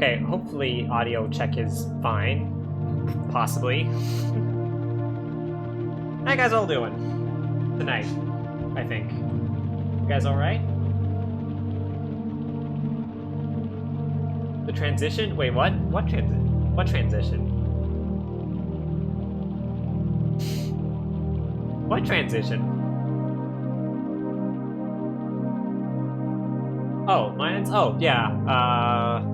Okay, hopefully audio check is fine. Possibly. How you guys all doing? Tonight, I think. You guys alright? The transition? Wait, what? What transition? What transition? What transition? Oh, mine's? Oh, yeah.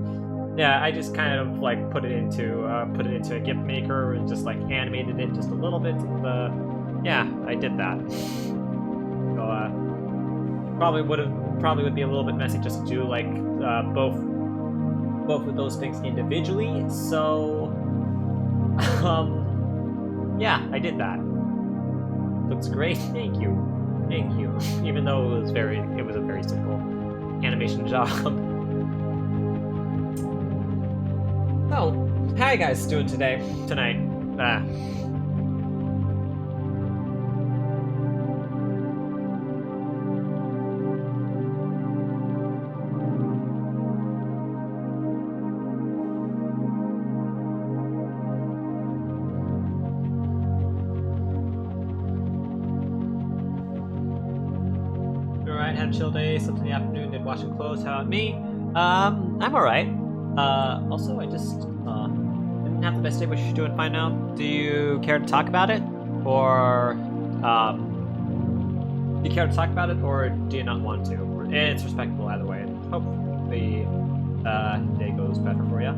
Yeah, I just kind of like put it into a GIF maker and just like animated it just a little bit. Yeah, I did that. So probably would be a little bit messy just to do like both of those things individually. So yeah, I did that. Looks great. Thank you. Even though it was a very simple animation job. So, how you guys doing tonight? Alright, had a chill day, slept in the afternoon, did washing clothes. How about me? I'm alright. Also, I just didn't have the best day, but you're doing fine now. Do you care to talk about it? Or, do you care to talk about it, or do you not want to? It's respectable either way, and hope the day goes better for you.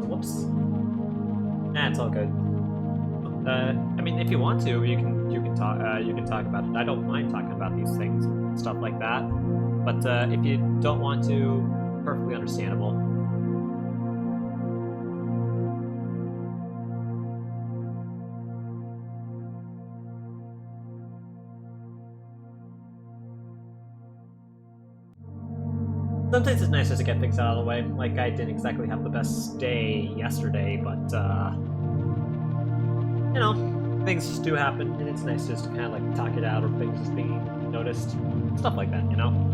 Whoops. Nah, it's all good. I mean, if you want to, you can talk about it. I don't mind talking about these things and stuff like that. But if you don't want to, perfectly understandable. Sometimes it's nicer to get things out of the way. Like, I didn't exactly have the best day yesterday, but you know, things just do happen, and it's nice just to kind of like talk it out, or things just being noticed, stuff like that, you know.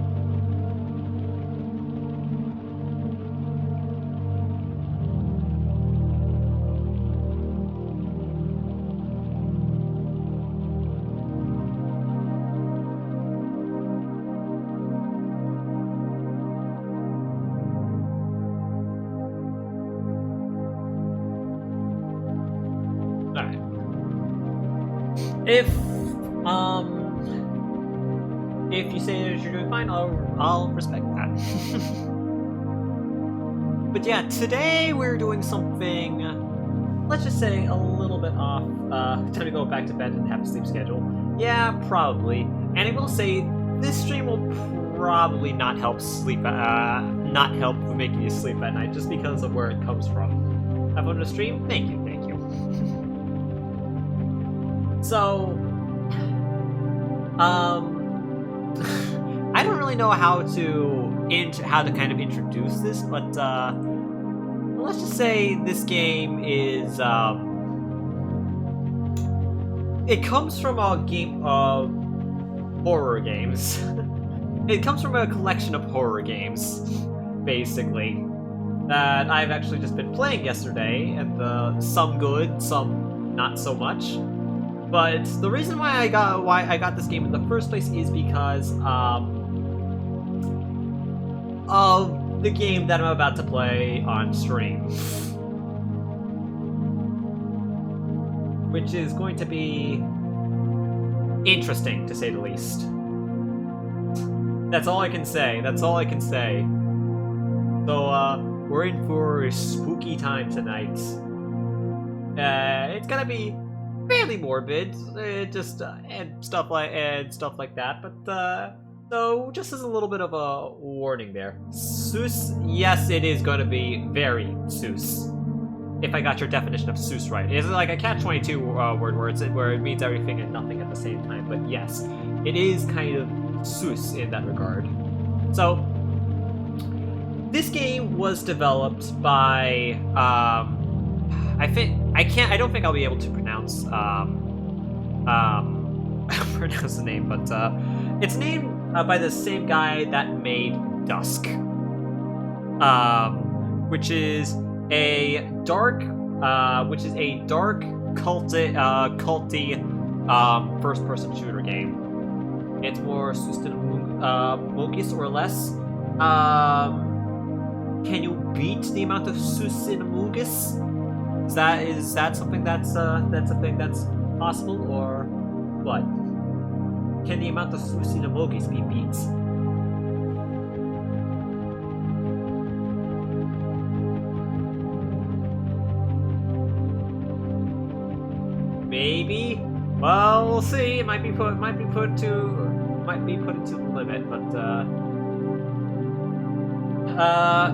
If you say that you're doing fine, I'll respect that. But yeah, today we're doing something, let's just say a little bit off. Time to go back to bed and have a sleep schedule. Yeah, probably. And I will say this stream will probably not help not help making you sleep at night, just because of where it comes from. Have fun to stream? Thank you. So, I don't really know how to kind of introduce this, but let's just say this game is it comes from a game of horror games. It comes from a collection of horror games, basically, that I've actually just been playing yesterday, and some good, some not so much. But the reason why I got this game in the first place is because of the game that I'm about to play on stream, which is going to be interesting, to say the least. That's all I can say. So we're in for a spooky time tonight. It's gonna be fairly morbid, and stuff like that. But so just as a little bit of a warning there, Seuss. Yes, it is going to be very Seuss. If I got your definition of Seuss right, it's like a catch-22 word where it means everything and nothing at the same time. But yes, it is kind of Seuss in that regard. So this game was developed by I don't think I'll be able to pronounce pronounce the name, but it's named by the same guy that made Dusk. which is a dark, culty, first-person shooter game. It's more Susinamugis or less. Can you beat the amount of Susinamugis? Is that something that's a thing that's possible, or what? Can the amount of Susinamugis be beat? Maybe. Well, we'll see. It might be put into the limit,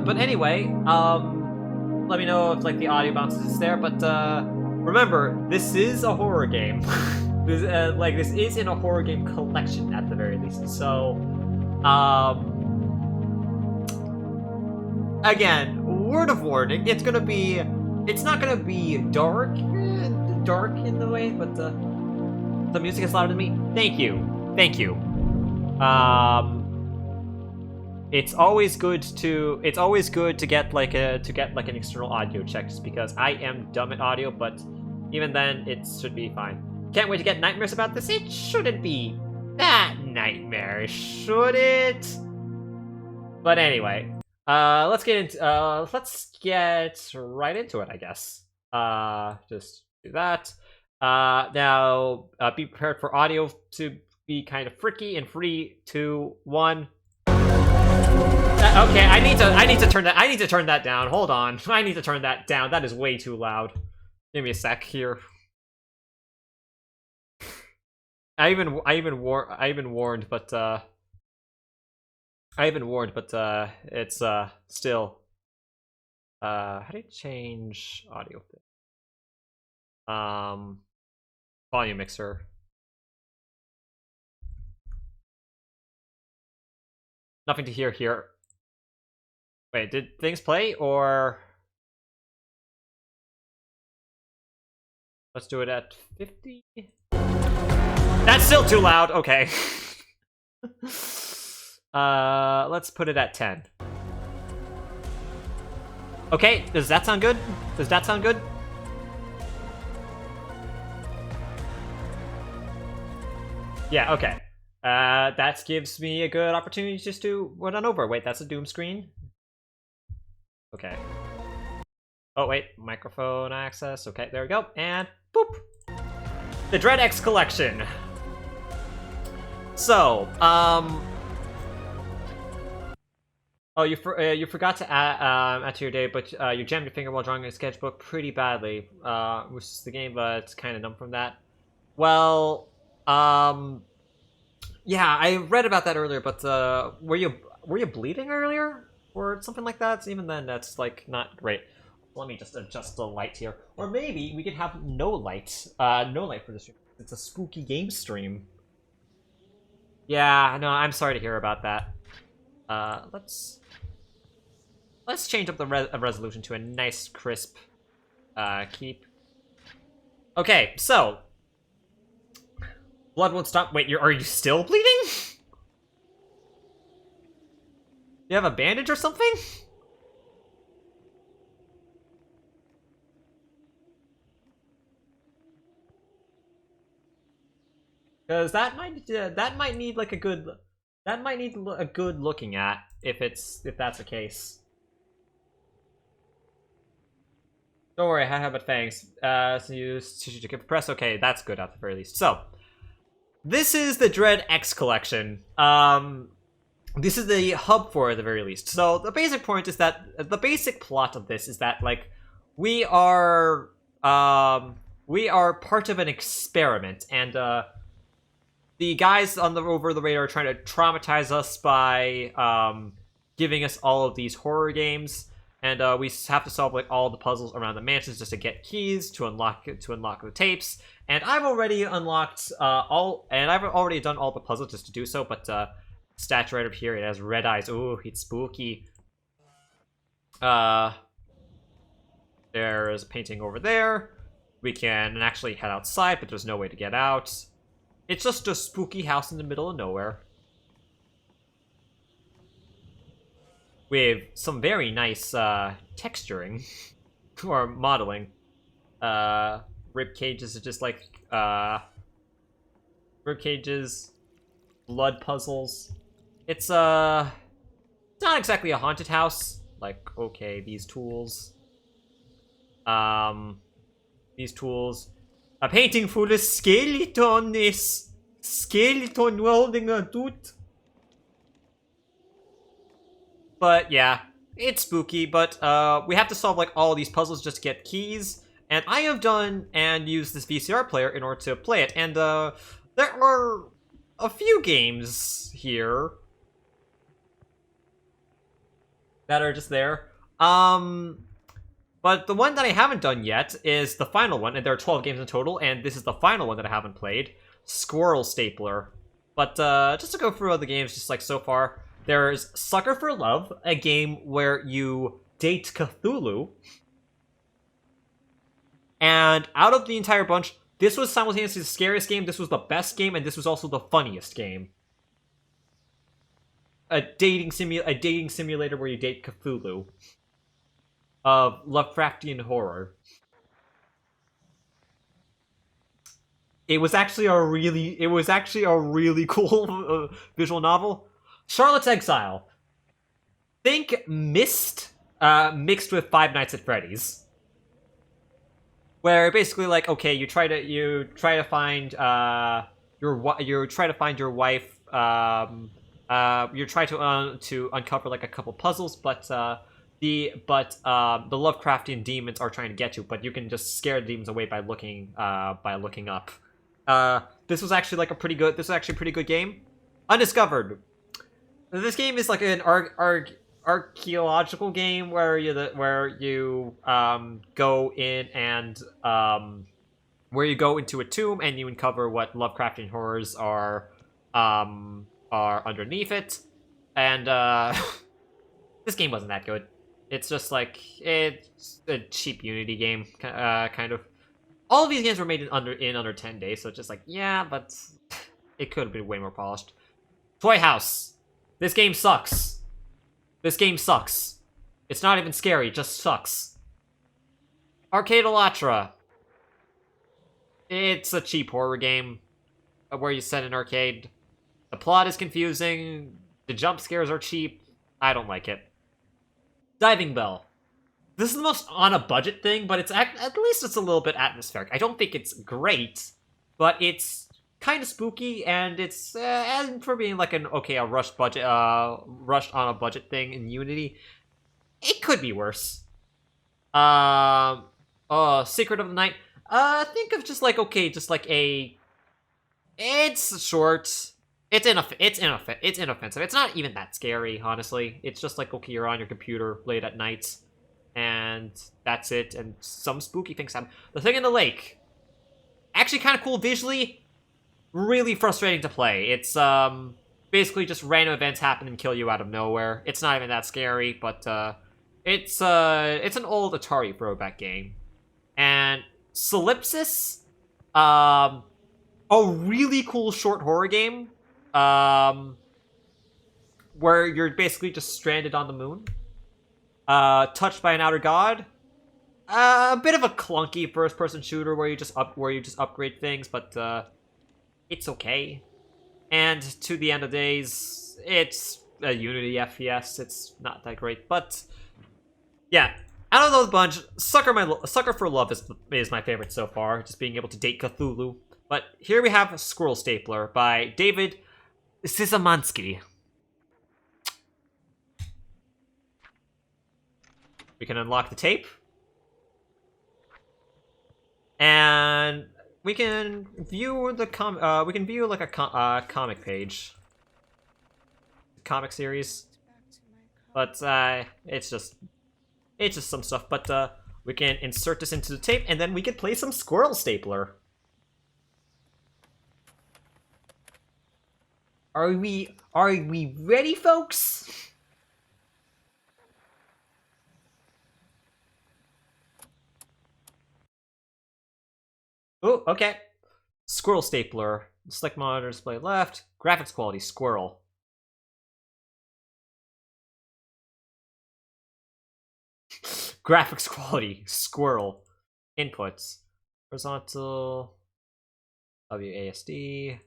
but anyway, let me know if like the audio bounces there. But remember, this is a horror game. this is in a horror game collection at the very least. So, again, word of warning: it's not gonna be dark in the way, but the music is louder than me. Thank you. It's always good to get like an external audio check, just because I am dumb at audio, but even then it should be fine. Can't wait to get nightmares about this. It shouldn't be that nightmarish, should it? But anyway, let's get right into it, I guess. Just do that. Now, be prepared for audio to be kind of freaky in 3, 2, 1. Okay, I need to turn that down. Hold on. I need to turn that down. That is way too loud. Give me a sec here. I even warned, but it's still how do you change audio? Volume mixer. Nothing to hear here. Wait, did things play, or let's do it at 50? That's still too loud. Okay. Let's put it at 10. Okay, does that sound good? Yeah, okay. That gives me a good opportunity just to run on over. Wait, that's a Doom screen? Okay. Oh, wait, microphone access. Okay, there we go. And boop! The Dread X Collection. So, oh, you forgot to add to your day, but you jammed your finger while drawing a sketchbook pretty badly. Which is the game, but kind of numb from that. Well, yeah, I read about that earlier, but were you bleeding earlier or something like that? Even then, that's like not great. Let me just adjust the light here, or maybe we could have no light for this stream. It's a spooky game stream. Yeah, no, I'm sorry to hear about that. Let's change up the resolution to a nice crisp keep. Okay, so blood won't stop. Wait, are you still bleeding? You have a bandage or something? Because that might need like a good looking at if that's the case. Don't worry, I have it. Thanks. So use tissue to give press. Okay, that's good at the very least. So this is the Dread X collection. This is the hub for it at the very least. So the basic point is that the basic plot of this is that like we are part of an experiment, and the guys on the over the radar are trying to traumatize us by giving us all of these horror games, and we have to solve like all the puzzles around the mansions just to get keys to unlock the tapes. And I've already unlocked I've already done all the puzzles just to do so, but statue right up here, it has red eyes. Ooh, it's spooky. There is a painting over there. We can actually head outside, but there's no way to get out. It's just a spooky house in the middle of nowhere. with some very nice texturing or modeling. Rib cages are just like rib cages, blood puzzles. It's not exactly a haunted house. Like, okay, these tools. These tools. A painting for the skeleton is skeleton welding a tooth. But yeah, it's spooky, but we have to solve like all these puzzles just to get keys. And I have done and used this VCR player in order to play it. And there are a few games here that are just there. But the one that I haven't done yet is the final one, and there are 12 games in total, and this is the final one that I haven't played, Squirrel Stapler. But just to go through all the games, just like so far, there's Sucker for Love, a game where you date Cthulhu. And out of the entire bunch, this was simultaneously the scariest game, this was the best game, and this was also the funniest game. A dating simulator where you date Cthulhu. Of Lovecraftian horror. It was actually a really cool visual novel. Charlotte's Exile. Think Myst mixed with Five Nights at Freddy's. Where basically, like, okay, you try to find your wife. You try to uncover like a couple puzzles, but the Lovecraftian demons are trying to get you, but you can just scare the demons away by looking up. This was actually like a pretty good game. Undiscovered. This game is like an archaeological game where you go in and where you go into a tomb and you uncover what Lovecraftian horrors are underneath it. And this game wasn't that good. It's just like, it's a cheap Unity game, kind of. All of these games were made in under 10 days, so it's just like, yeah, but it could have been way more polished. Toy House. This game sucks. This game sucks. It's not even scary, it just sucks. Arcade Elatra. It's a cheap horror game where you set an arcade. The plot is confusing. The jump scares are cheap. I don't like it. Diving Bell. This is the most on a budget thing, but at least it's a little bit atmospheric. I don't think it's great, but it's kind of spooky, and it's and for being like a rushed on a budget thing in Unity, it could be worse. Secret of the Night. Think of just like it's short. It's inoffensive. It's not even that scary, honestly. It's just like, okay, you're on your computer late at night, and that's it, and some spooky things happen. The Thing in the Lake. Actually kind of cool visually, really frustrating to play. It's, basically just random events happen and kill you out of nowhere. It's not even that scary, but, it's an old Atari throwback game. And Solipsis, a really cool short horror game. Where you're basically just stranded on the moon. Touched by an outer god. A bit of a clunky first-person shooter where you just upgrade things, but it's okay. And to the end of days, it's a Unity FPS. It's not that great, but yeah. Out of those bunch, Sucker for Love is my favorite so far. Just being able to date Cthulhu. But here we have Squirrel Stapler by David Szymanski. We can unlock the tape. And we can view the like a comic page. Comic series. But it's just some stuff, but we can insert this into the tape and then we can play some Squirrel Stapler. Are we ready, folks? Oh, okay. Squirrel Stapler. Select monitor display left. Graphics quality, squirrel. Graphics quality. Squirrel. Inputs. Horizontal. WASD.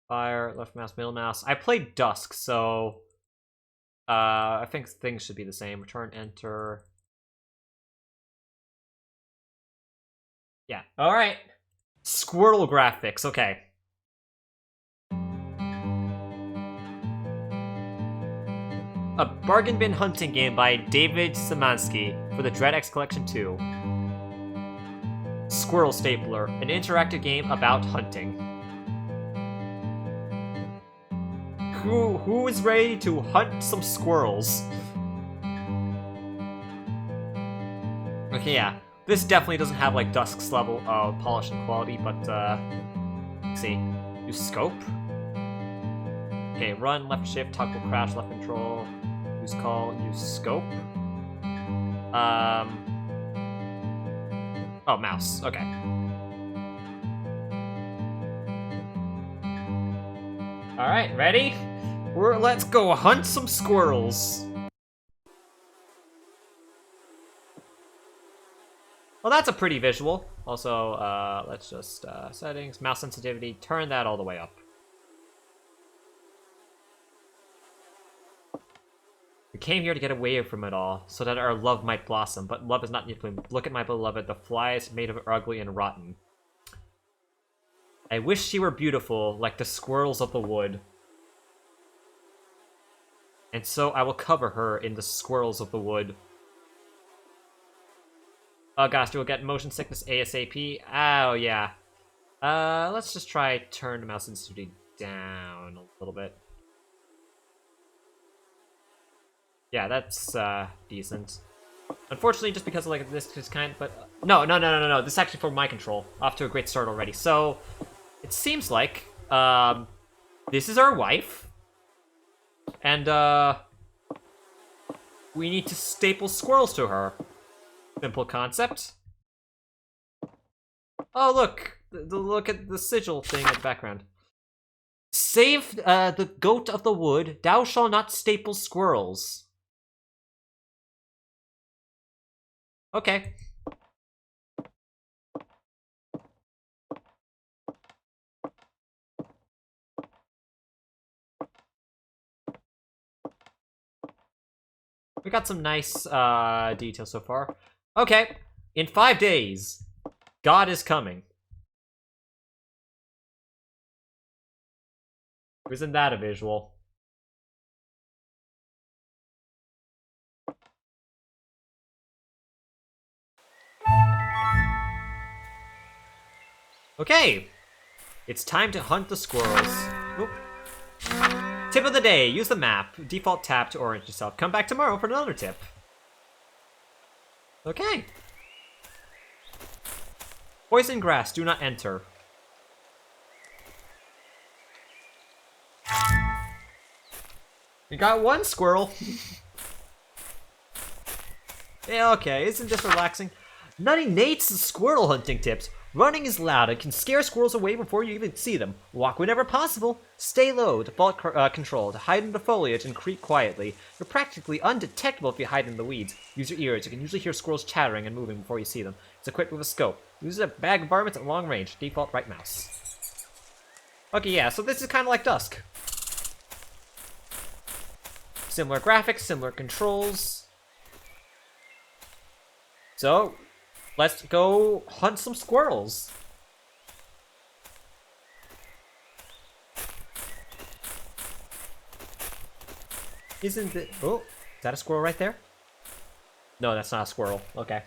Fire. Left mouse, middle mouse. I played Dusk, so I think things should be the same. Return, enter. Yeah. All right. Squirrel graphics. Okay. A bargain bin hunting game by David Szymanski for the Dread X Collection 2. Squirrel Stapler, an interactive game about hunting. Who is ready to hunt some squirrels? Okay, yeah. This definitely doesn't have like Dusk's level of polish and quality, but let's see. Use scope. Okay, run, left shift, toggle crash, left control. Use call, use scope. Oh, mouse. Okay. All right, ready? Let's go hunt some squirrels. Well, that's a pretty visual. Also, let's just settings, mouse sensitivity, turn that all the way up. We came here to get away from it all, so that our love might blossom, but love is not yet bloomed. Look at my beloved, the fly is made of ugly and rotten. I wish she were beautiful, like the squirrels of the wood. And so I will cover her in the squirrels of the wood. Oh gosh, we'll get motion sickness ASAP. Oh yeah. Let's just try turn the mouse sensitivity down a little bit. Yeah, that's decent. Unfortunately, just because of like this is kind, but no. This is actually for my control. Off to a great start already. So it seems like this is our wife, and we need to staple squirrels to her. Simple concept. Oh look, look at the sigil thing in the background. Save the goat of the wood. Thou shalt not staple squirrels. Okay. We got some nice details so far. Okay, in 5 days, God is coming. Isn't that a visual? Okay, it's time to hunt the squirrels. Oop. Tip of the day, use the map. Default tap to orient yourself. Come back tomorrow for another tip. Okay. Poison grass, do not enter. We got one squirrel. Yeah, okay, isn't this relaxing? Nutty Nate's squirrel hunting tips. Running is loud and can scare squirrels away before you even see them. Walk whenever possible. Stay low, default control, to hide in the foliage and creep quietly. You're practically undetectable if you hide in the weeds. Use your ears, you can usually hear squirrels chattering and moving before you see them. It's equipped with a scope. Uses a bag of varmints at long range, default right mouse. Okay, yeah, so this is kind of like Dusk. Similar graphics, similar controls. So, let's go hunt some squirrels. Isn't it? Oh, is that a squirrel right there? No, that's not a squirrel. Okay.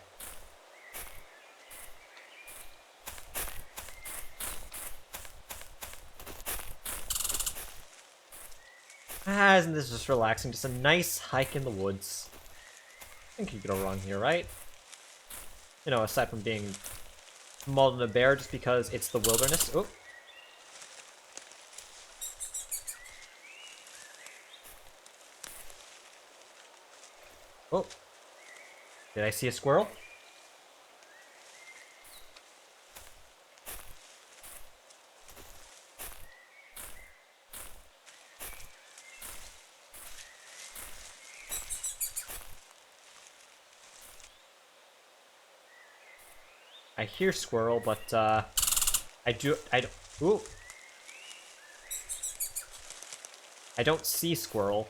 Ah, isn't this just relaxing? Just a nice hike in the woods. I think you could go wrong here, right? You know, aside from being mauled in a bear just because it's the wilderness. Oh. Oh. Did I see a squirrel? I hear squirrel, but I don't. Ooh. I don't see squirrel.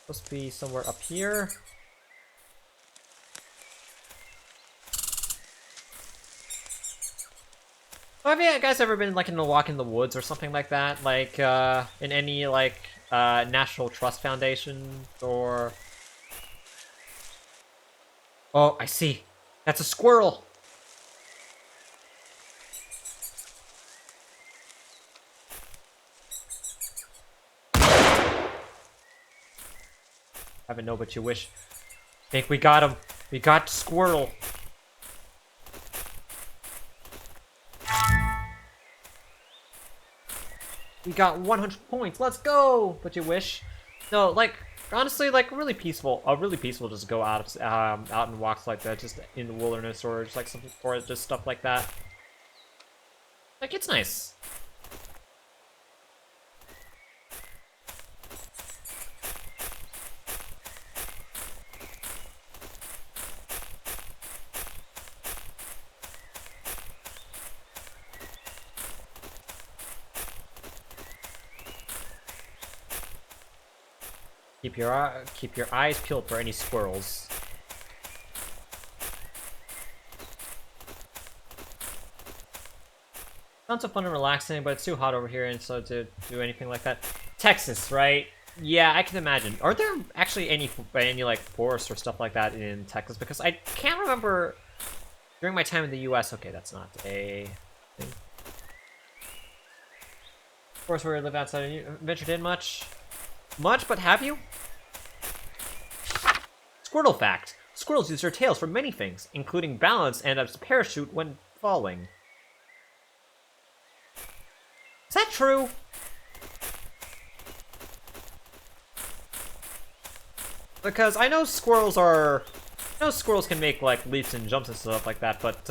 Supposed to be somewhere up here. Oh, have you guys ever been like in a walk in the woods or something like that? Like in any like National Trust Foundation or? Oh, I see. That's a squirrel. Haven't know but you wish. I think we got him. We got squirrel. We got 100 points. Let's go. But you wish. No, like honestly, like really peaceful. Really peaceful. Just go out and walks like that, just in the wilderness or just like something, or just stuff like that. Like it's nice. Keep your eyes peeled for any squirrels. Sounds so fun and relaxing, but it's too hot over here, and so to do anything like that. Texas, right? Yeah, I can imagine. Are there actually any like forests or stuff like that in Texas? Because I can't remember during my time in the U.S. Okay, that's not a thing. Of course, where we live outside. You ventured in much? Much, but have you? Squirrel fact. Squirrels use their tails for many things, including balance and as a parachute when falling. Is that true? Because I know squirrels can make like leaps and jumps and stuff like that, but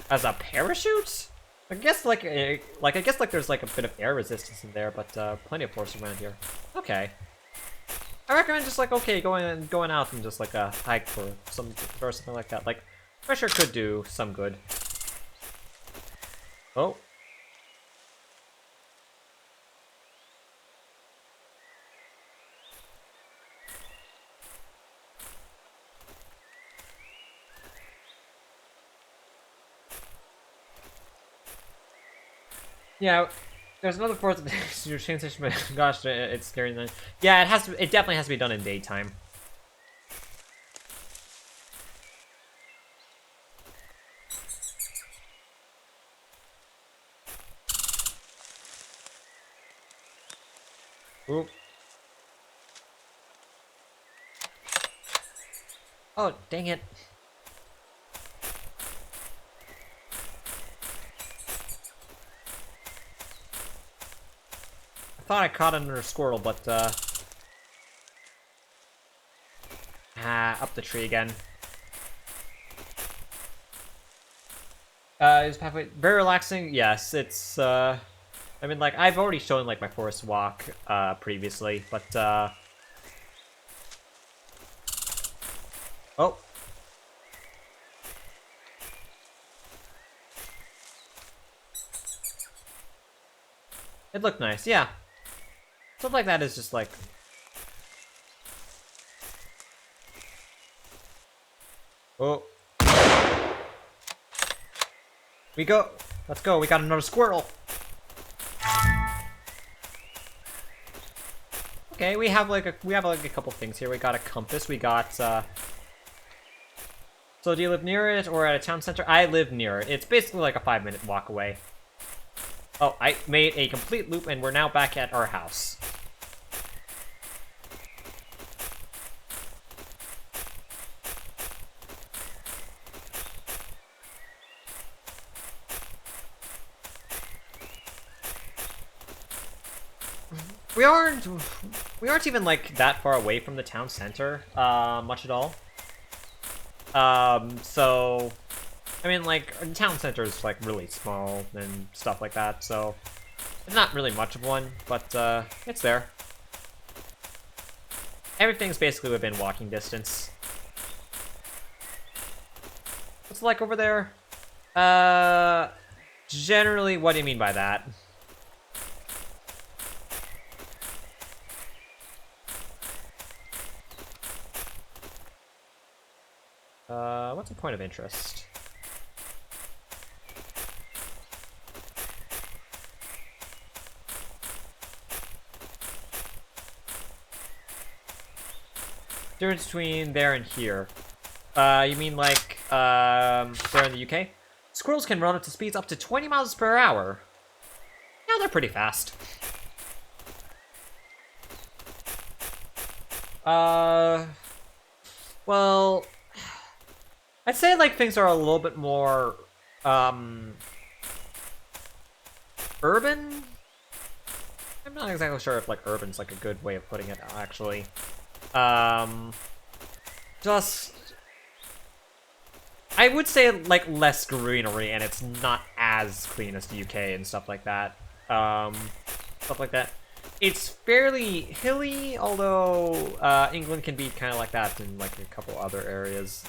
as a parachute? I guess like there's like a bit of air resistance in there, but plenty of force around here. Okay. I recommend just like going out and just like a hike or something like that. Like pressure could do some good. Oh. Yeah, there's another fourth of your train station, but gosh, it's scary. Then, yeah, it has to. It definitely has to be done in daytime. Oop. Oh, dang it. I thought I caught another squirrel, but up the tree again. Is pathway very relaxing? Yes, it's I mean, like I've already shown like my forest walk previously, but oh. It looked nice, yeah. Stuff like that is just like... Oh. We go. Let's go. We got another squirrel. Okay, we have like a couple things here. We got a compass. We got So do you live near it or at a town center? I live near it. It's basically like a 5-minute walk away. Oh, I made a complete loop and we're now back at our house. We aren't even like that far away from the town center, much at all. So I mean, like, the town center is like really small and stuff like that, so it's not really much of one, but it's there. Everything's basically within walking distance. What's it like over there? Generally, what do you mean by that? What's a point of interest? Difference between there and here. You mean like, there in the UK? Squirrels can run up to speeds up to 20 miles per hour. Yeah, they're pretty fast. Well, I'd say, like, things are a little bit more, urban? I'm not exactly sure if, like, urban's, like, a good way of putting it, actually. Just... I would say, like, less greenery, and it's not as clean as the UK and stuff like that. Stuff like that. It's fairly hilly, although, England can be kind of like that in, like, a couple other areas.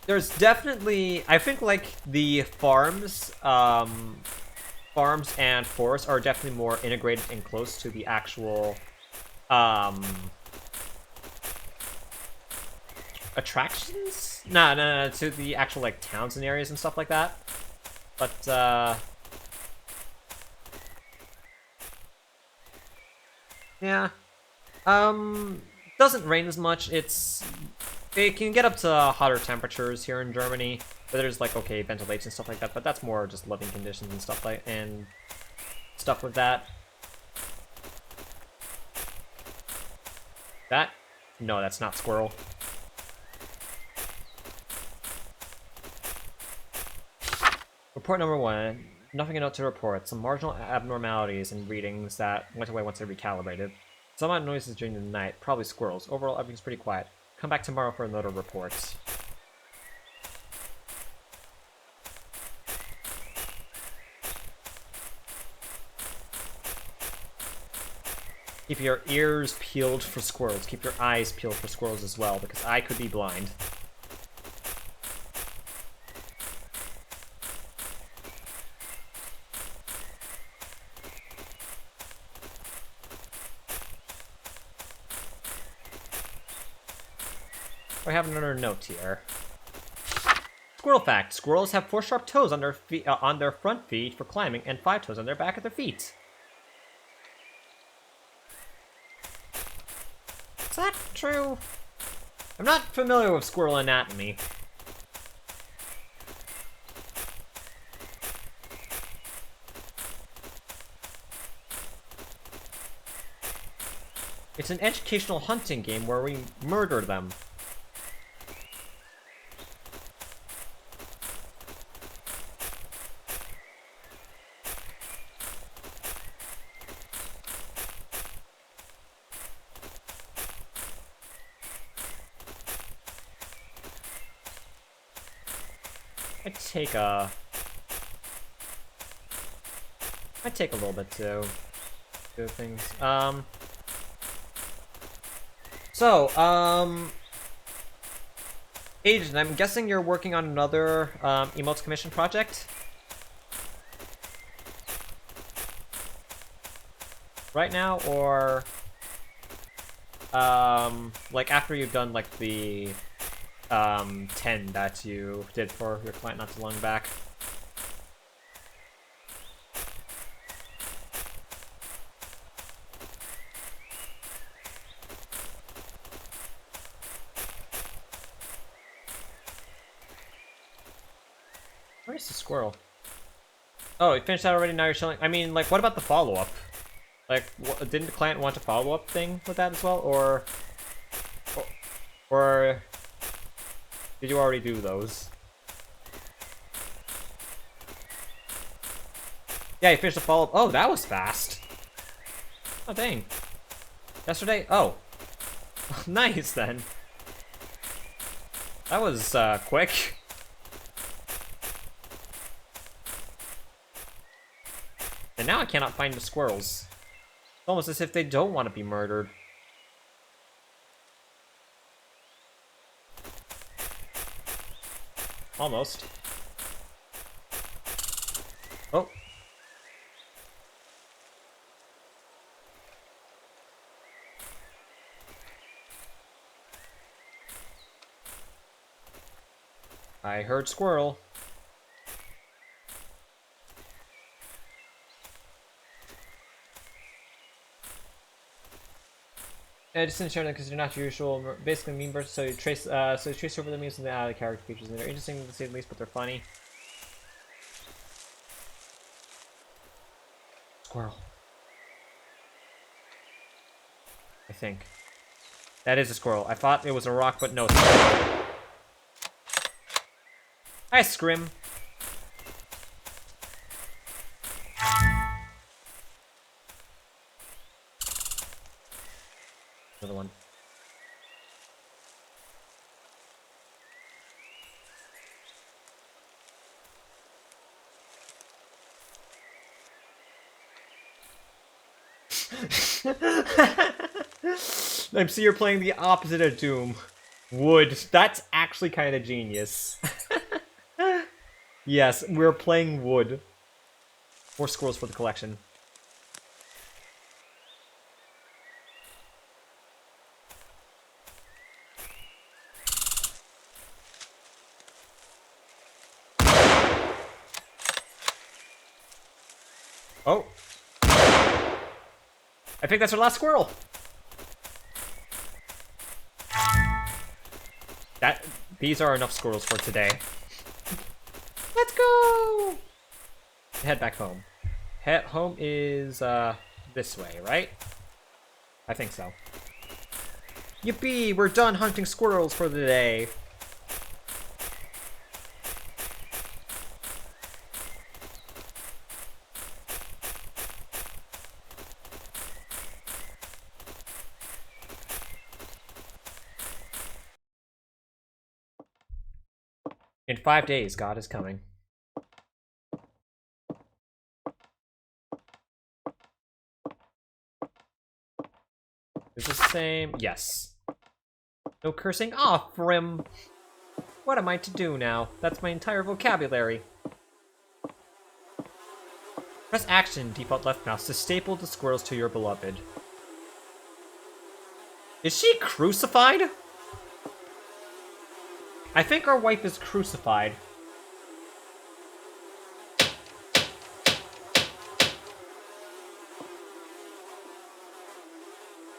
There's definitely... I think, like, the farms and forests are definitely more integrated and close to the actual, attractions? No, to the actual, like, towns and areas and stuff like that. But, yeah. Doesn't rain as much. It can get up to hotter temperatures here in Germany, but there's, like, okay, ventilation and stuff like that, but that's more just living conditions and stuff with that. That? No, that's not squirrel. Report number 1. Nothing to note to report. Some marginal abnormalities in readings that went away once they recalibrated. Some odd noises during the night. Probably squirrels. Overall, everything's pretty quiet. Come back tomorrow for another report. Keep your ears peeled for squirrels. Keep your eyes peeled for squirrels as well, because I could be blind. I have another note here. Squirrel fact: squirrels have 4 sharp toes on their feet, on their front feet for climbing, and 5 toes on their back of their feet. Is that true? I'm not familiar with squirrel anatomy. It's an educational hunting game where we murder them. I'd take a little bit to do things. Agent, I'm guessing you're working on another emotes commission project? Right now, or like after you've done like the 10 that you did for your client not too long back? Where's the squirrel? Oh, you finished that already, now you're showing... I mean, like, what about the follow-up? Like, didn't the client want a follow-up thing with that as well, or... Or... Did you already do those? Yeah, you finished the follow-up. Oh, that was fast. Oh, dang. Yesterday? Oh. Nice, then. That was, quick. And now I cannot find the squirrels. almost as if they don't want to be murdered. Almost. Oh. I heard squirrel. Just didn't share them because they're not your usual, basically meme versions. So you trace over the memes and the character features. And they're interesting to say the least, but they're funny. Squirrel. I think that is a squirrel. I thought it was a rock, but no. It's a squirrel. Hi, Scrim. Another one. I see you're playing the opposite of Doom. Wood. That's actually kind of genius. Yes, we're playing wood. More squirrels for the collection. Oh. I think that's our last squirrel. These are enough squirrels for today. Let's go! Head back home. Home is, this way, right? I think so. Yippee! We're done hunting squirrels for the day. In 5 days, God is coming. Is this the same? Yes. No cursing? Aw, Frim. What am I to do now? That's my entire vocabulary. Press action, default left mouse, to staple the squirrels to your beloved. Is she crucified? I think our wife is crucified.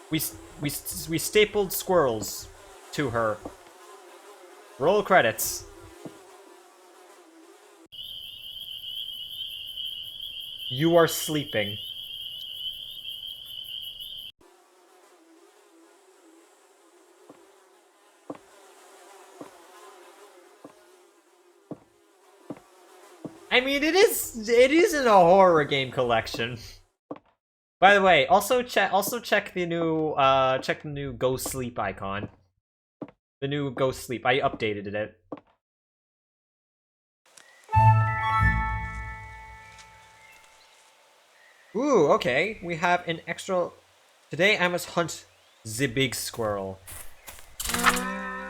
We stapled squirrels to her. Roll credits. You are sleeping. I mean, it is in a horror game collection. By the way, also check the new Go Sleep icon. The new Go Sleep. I updated it. Ooh, okay. We have an extra. Today I must hunt the big squirrel.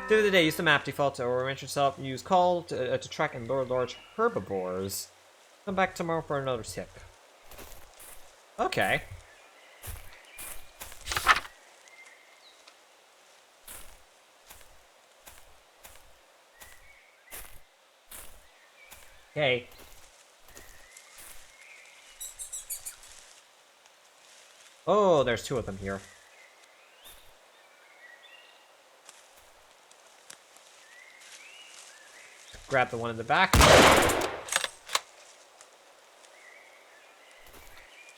Day of the day, use the map default to orient yourself. Use call to track and lure large herbivores. Come back tomorrow for another tip. Okay. Okay. Oh, there's 2 of them here. Grab the one in the back.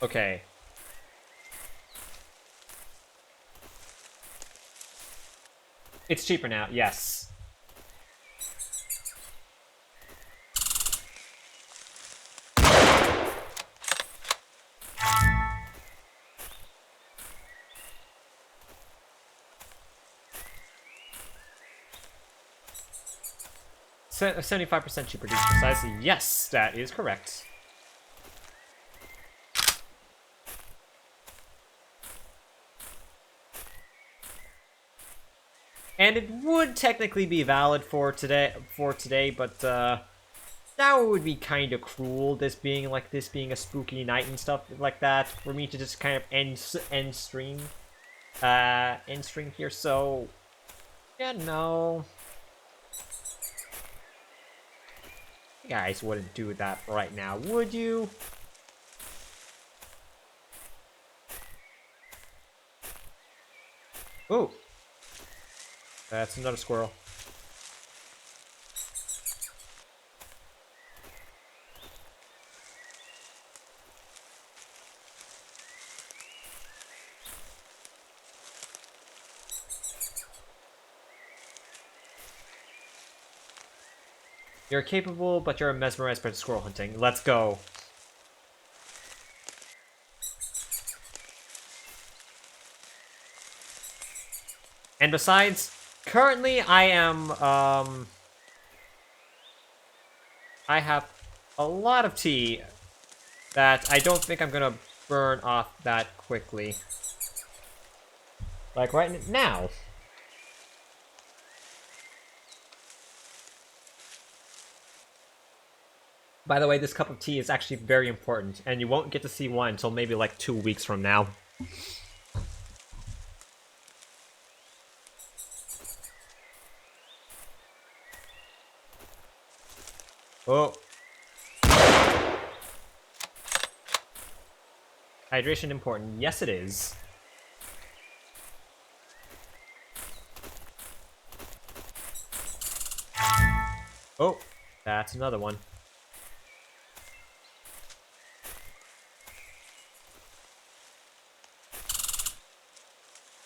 Okay. It's cheaper now, yes. So 75% cheaper, precisely. Yes, that is correct. And it would technically be valid for today, but that would be kind of cruel. This being a spooky night and stuff like that, for me to just kind of end stream here. So yeah, no, you guys wouldn't do that right now, would you? Ooh. That's another squirrel. You're capable, but you're mesmerized by squirrel hunting. Let's go. And besides, currently I am, I have a lot of tea that I don't think I'm gonna burn off that quickly. Like right now. By the way, this cup of tea is actually very important, and you won't get to see one until maybe like 2 weeks from now. Oh. Hydration important. Yes, it is. Oh, that's another one.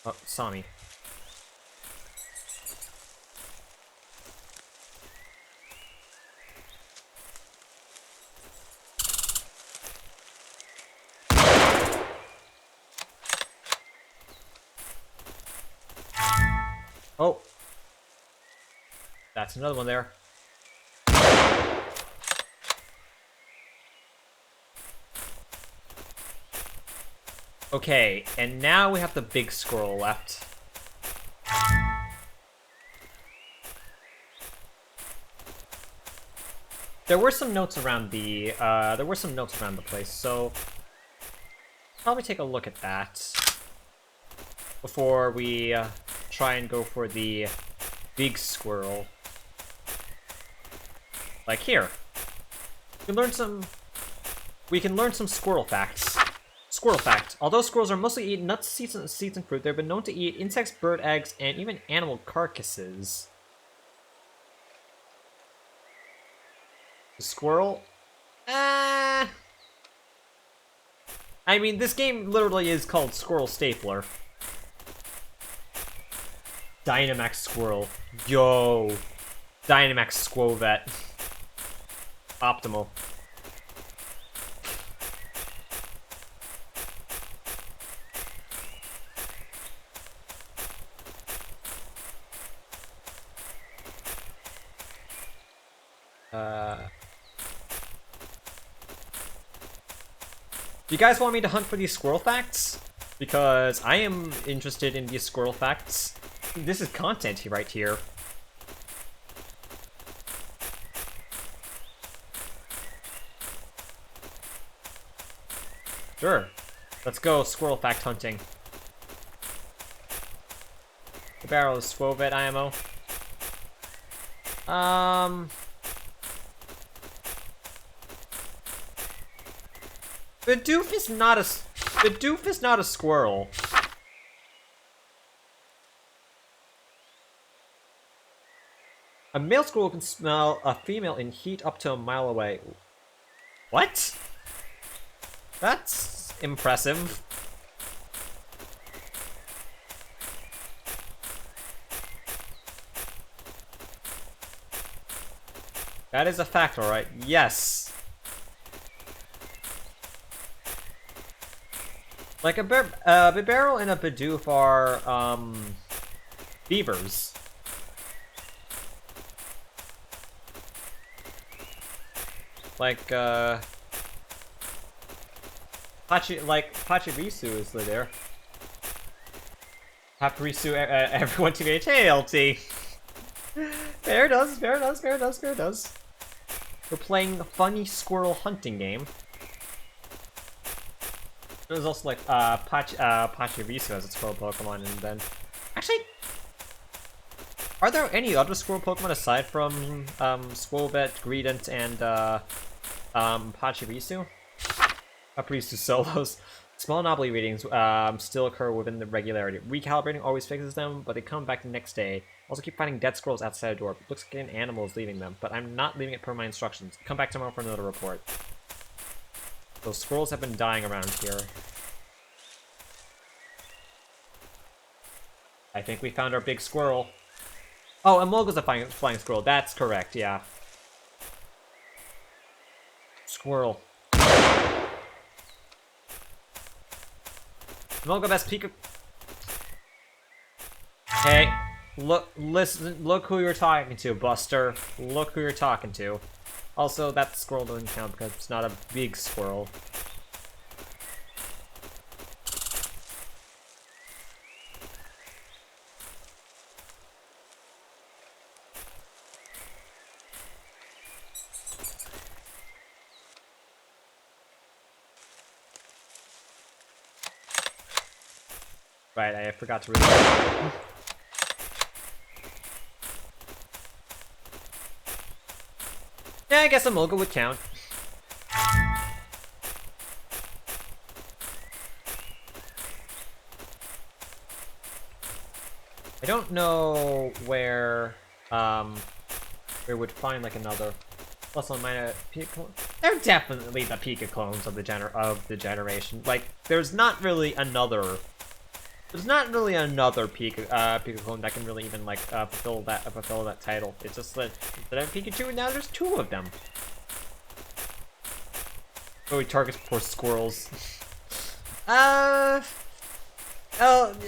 Oh, saw me. Oh. That's another one there. Okay, and now we have the big squirrel left. There were some notes around the place, so probably take a look at that before we try and go for the big squirrel. Like here, we can learn some squirrel facts. Squirrel fact: although squirrels are mostly eat nuts, seeds, and fruit, they've been known to eat insects, bird eggs, and even animal carcasses. The squirrel? I mean, this game literally is called Squirrel Stapler. Dynamax Squirrel. Yo. Dynamax Squovet. Optimal. Do you guys want me to hunt for these squirrel facts? Because I am interested in these squirrel facts. This is content right here. Sure. Let's go squirrel fact hunting. The barrel is Swovet IMO. The doof is not a squirrel. A male squirrel can smell a female in heat up to a mile away. What? That's impressive. That is a fact, alright. Yes. Like a Bibarel and a Bidoof are, beavers. Like, Pachirisu is there. Paparisu, everyone TBH. Hey, LT. Fair does, fair does, fair does, fair does. We're playing a funny squirrel hunting game. There's also like Pachirisu as a squirrel Pokemon, and then actually, are there any other squirrel Pokemon aside from Swolvet, Greedent, and Pachirisu? Paparisu solos. Small anomaly readings still occur within the regularity. Recalibrating always fixes them, but they come back the next day. Also keep finding dead squirrels outside the door. Looks like an animal is leaving them, but I'm not leaving it per my instructions. Come back tomorrow for another report. Those squirrels have been dying around here. I think we found our big squirrel. Oh, and Mulga's a flying squirrel. That's correct, yeah. Squirrel. Mulga best Pika. Hey, listen, look who you're talking to, Buster. Look who you're talking to. Also, that squirrel doesn't count because it's not a big squirrel. Right, I forgot to read that. Yeah, I guess a Mulga would count. I don't know where we would find like another plus one minus Pika. They're definitely the Pika clones of the generation. Like, there's not really another. There's not really another Pika clone that can really even like fulfill that title. It's just that instead of Pikachu, now there's two of them. Oh, he targets poor squirrels. Oh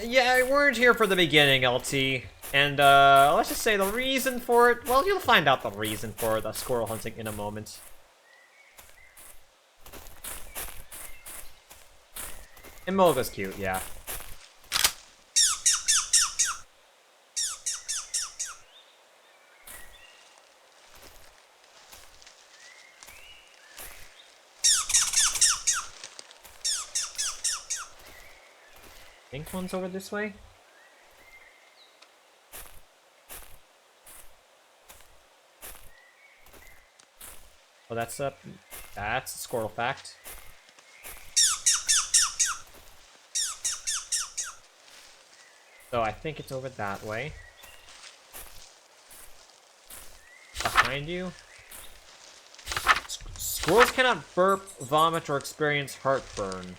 yeah, I weren't here for the beginning, LT. And let's just say the reason for it. Well, you'll find out the reason for the squirrel hunting in a moment. And Mulga's cute, yeah. I think one's over this way. Oh, that's a squirrel fact. So I think it's over that way. Behind you. Squirrels cannot burp, vomit, or experience heartburn.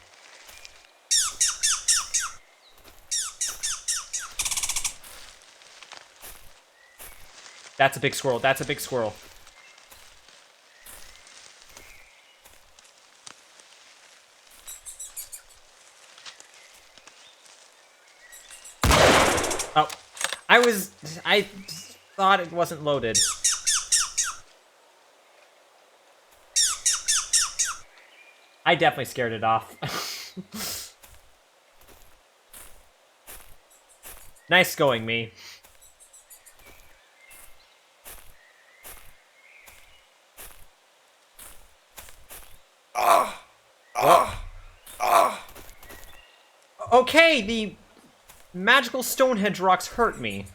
That's a big squirrel. That's a big squirrel. Oh, I thought it wasn't loaded. I definitely scared it off. Nice going, me. Okay, the magical Stonehenge rocks hurt me.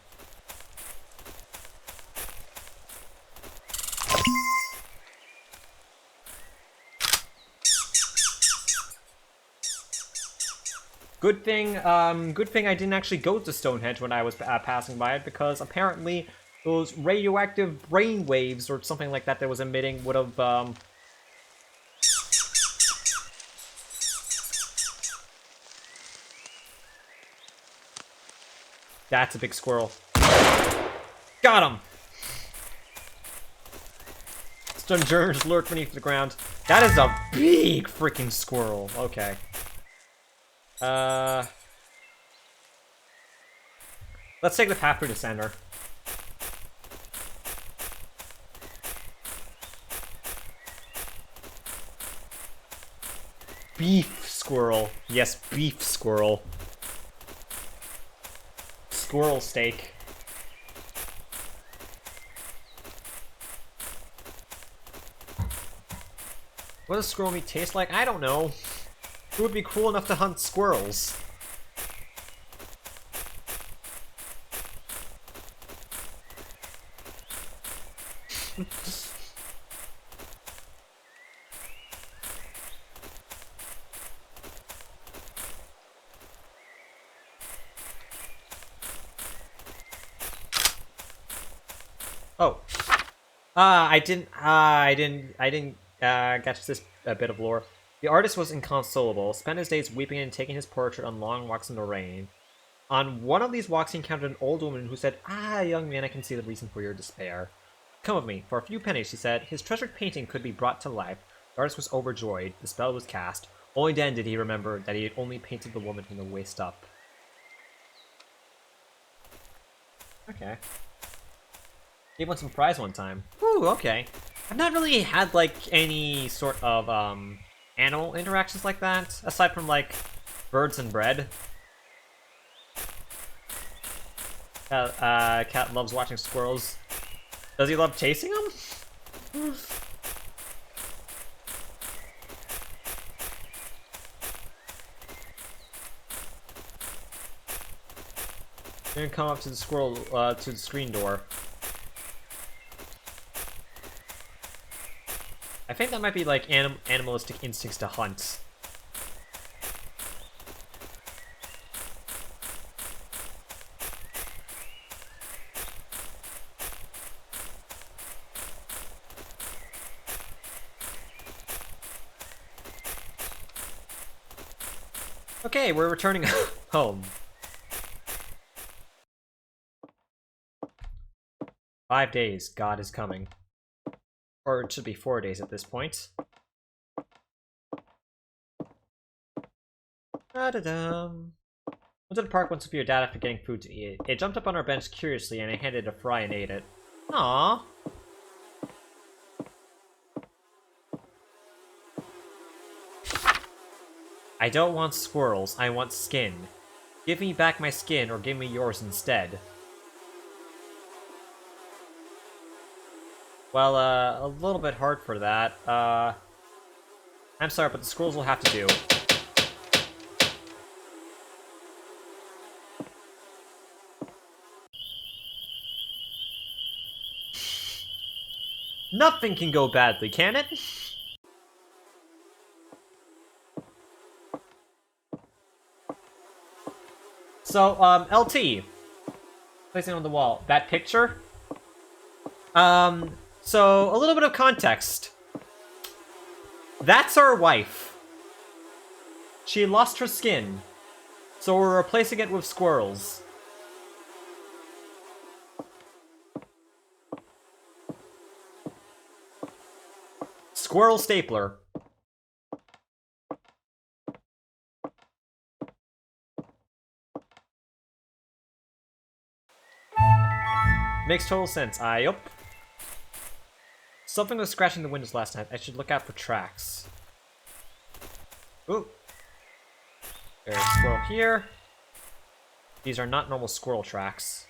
Good thing I didn't actually go to Stonehenge when I was passing by it, because apparently those radioactive brain waves or something like that was emitting would have That's a big squirrel. Got him! Stunjurns lurk beneath the ground. That is a big freaking squirrel. Okay. Let's take the path through the center. Beef squirrel. Yes, beef squirrel. squirrel steak. What does squirrel meat taste like? I don't know. Who would be cool enough to hunt squirrels? Oh. I didn't catch this bit of lore. The artist was inconsolable, spent his days weeping and taking his portrait on long walks in the rain. On one of these walks, he encountered an old woman who said, "Ah, young man, I can see the reason for your despair. Come with me. For a few pennies," she said, his treasured painting could be brought to life. The artist was overjoyed. The spell was cast. Only then did he remember that he had only painted the woman from the waist up. Okay. Gave one some fries one time. Ooh, okay. I've not really had, like, any sort of, animal interactions like that, aside from, like, birds and bread. Cat loves watching squirrels. Does he love chasing them? You're gonna come up to the squirrel, to the screen door. I think that might be like animalistic instincts to hunt. Okay, we're returning home. 5 days, God is coming. Or it should be 4 days at this point. Da-da-dum. Went to the park once with your dad after getting food to eat. It jumped up on our bench curiously and I handed it a fry and ate it. Aww. I don't want squirrels, I want skin. Give me back my skin or give me yours instead. Well, a little bit hard for that. I'm sorry, but the squirrels will have to do. Nothing can go badly, can it? So, LT. Placing on the wall. That picture? So, a little bit of context. That's our wife. She lost her skin. So we're replacing it with squirrels. Squirrel Stapler. Makes total sense. Yup. Something was scratching the windows last night. I should look out for tracks. Ooh. There's a squirrel here. These are not normal squirrel tracks.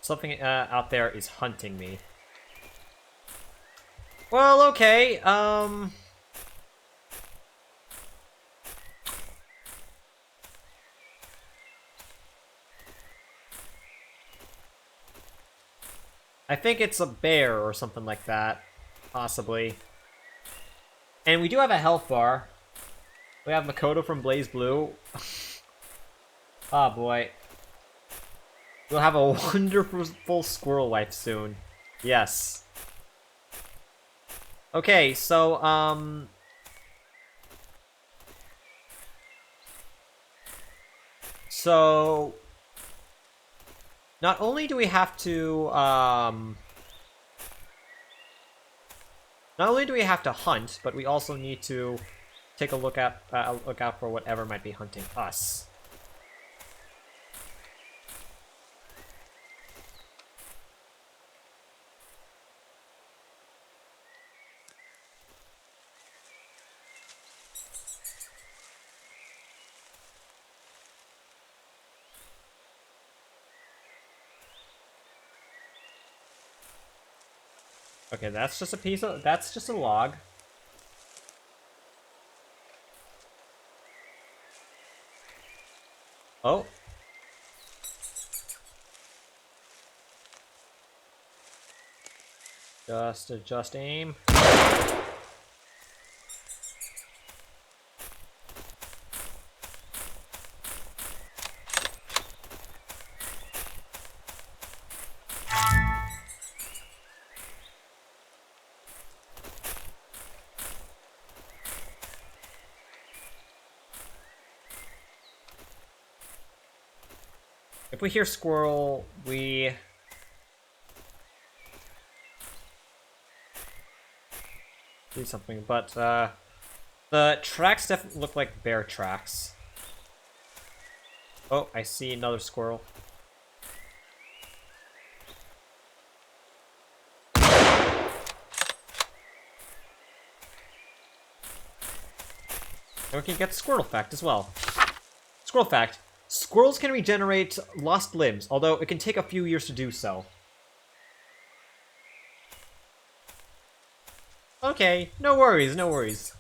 Something out there is hunting me. Well, okay, I think it's a bear or something like that. Possibly. And we do have a health bar. We have Makoto from Blaze Blue. Oh boy. We'll have a wonderful squirrel life soon. Yes. Okay, so, So... Not only do we have to, not only do we have to hunt, but we also need to take a look out for whatever might be hunting us. Okay, that's just a piece of... That's just a log. Oh. Just adjust aim. If we hear squirrel, we... do something, but the tracks definitely look like bear tracks. Oh, I see another squirrel. And we can get squirrel fact as well. Squirrel fact. Squirrels can regenerate lost limbs, although it can take a few years to do so. Okay, no worries, no worries.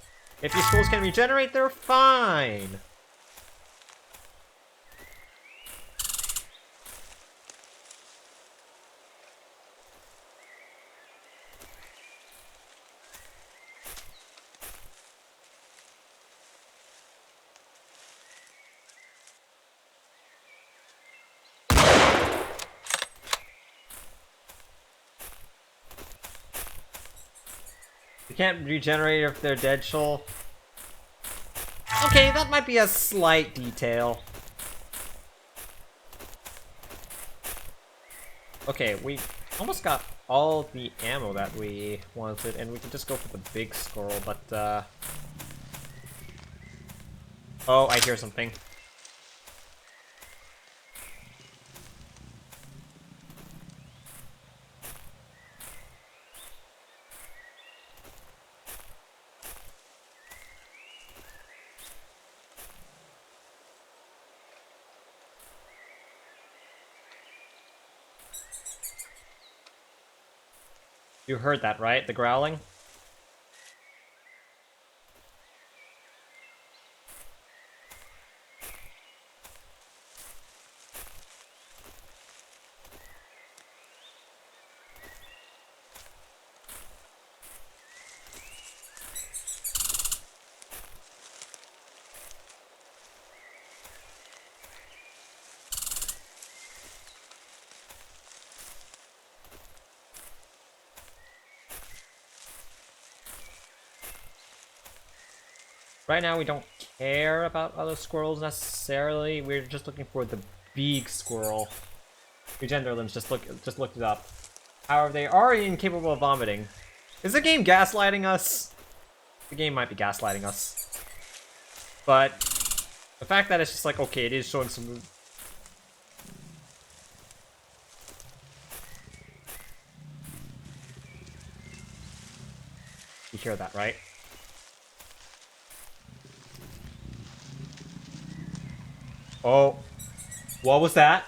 If your squirrels can regenerate, they're fine. They can't regenerate if they're dead, Shoal. Okay, that might be a slight detail. Okay, we almost got all the ammo that we wanted, and we can just go for the big squirrel, but, oh, I hear something. You heard that, right? The growling? Right now, we don't care about other squirrels necessarily. We're just looking for the big squirrel. Regen their limbs, just looked it up. However, they are incapable of vomiting. Is the game gaslighting us? The game might be gaslighting us. But the fact that it's just like, okay, it is showing some... You hear that, right? Oh, what was that?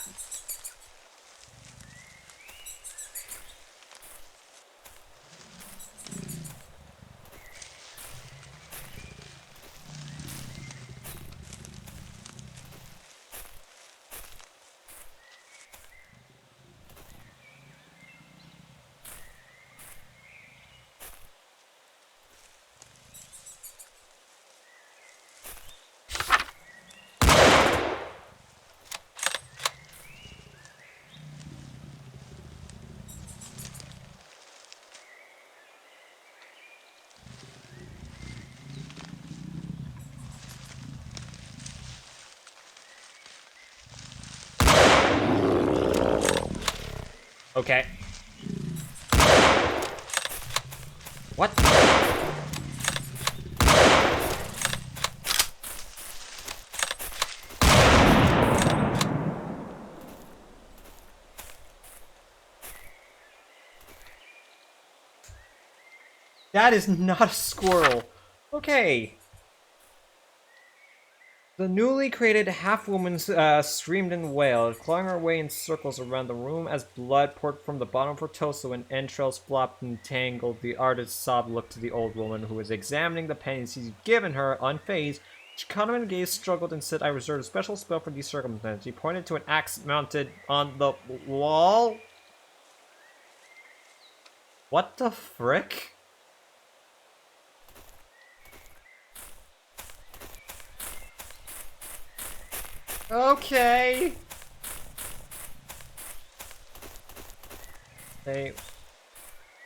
Okay. What? That is not a squirrel. Okay. The newly created half-woman screamed and wailed, clawing her way in circles around the room as blood poured from the bottom of her torso and entrails flopped and tangled. The artist's sob looked to the old woman, who was examining the pennies he'd given her, unfazed. She caught him in a gaze, struggled, and said, "I reserved a special spell for these circumstances." He pointed to an axe mounted on the wall. What the frick? Okay. Hey,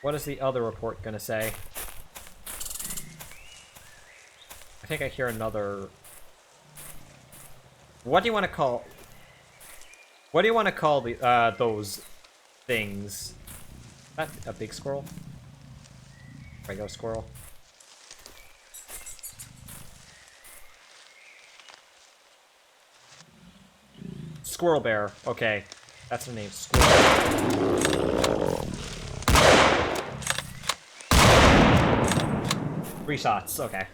what is the other report gonna say? I think I hear another. What do you want to call? What do you want to call the those things? That a big squirrel? Regular squirrel. Squirrel bear. Okay, that's the name. Squirrel. 3 shots. Okay.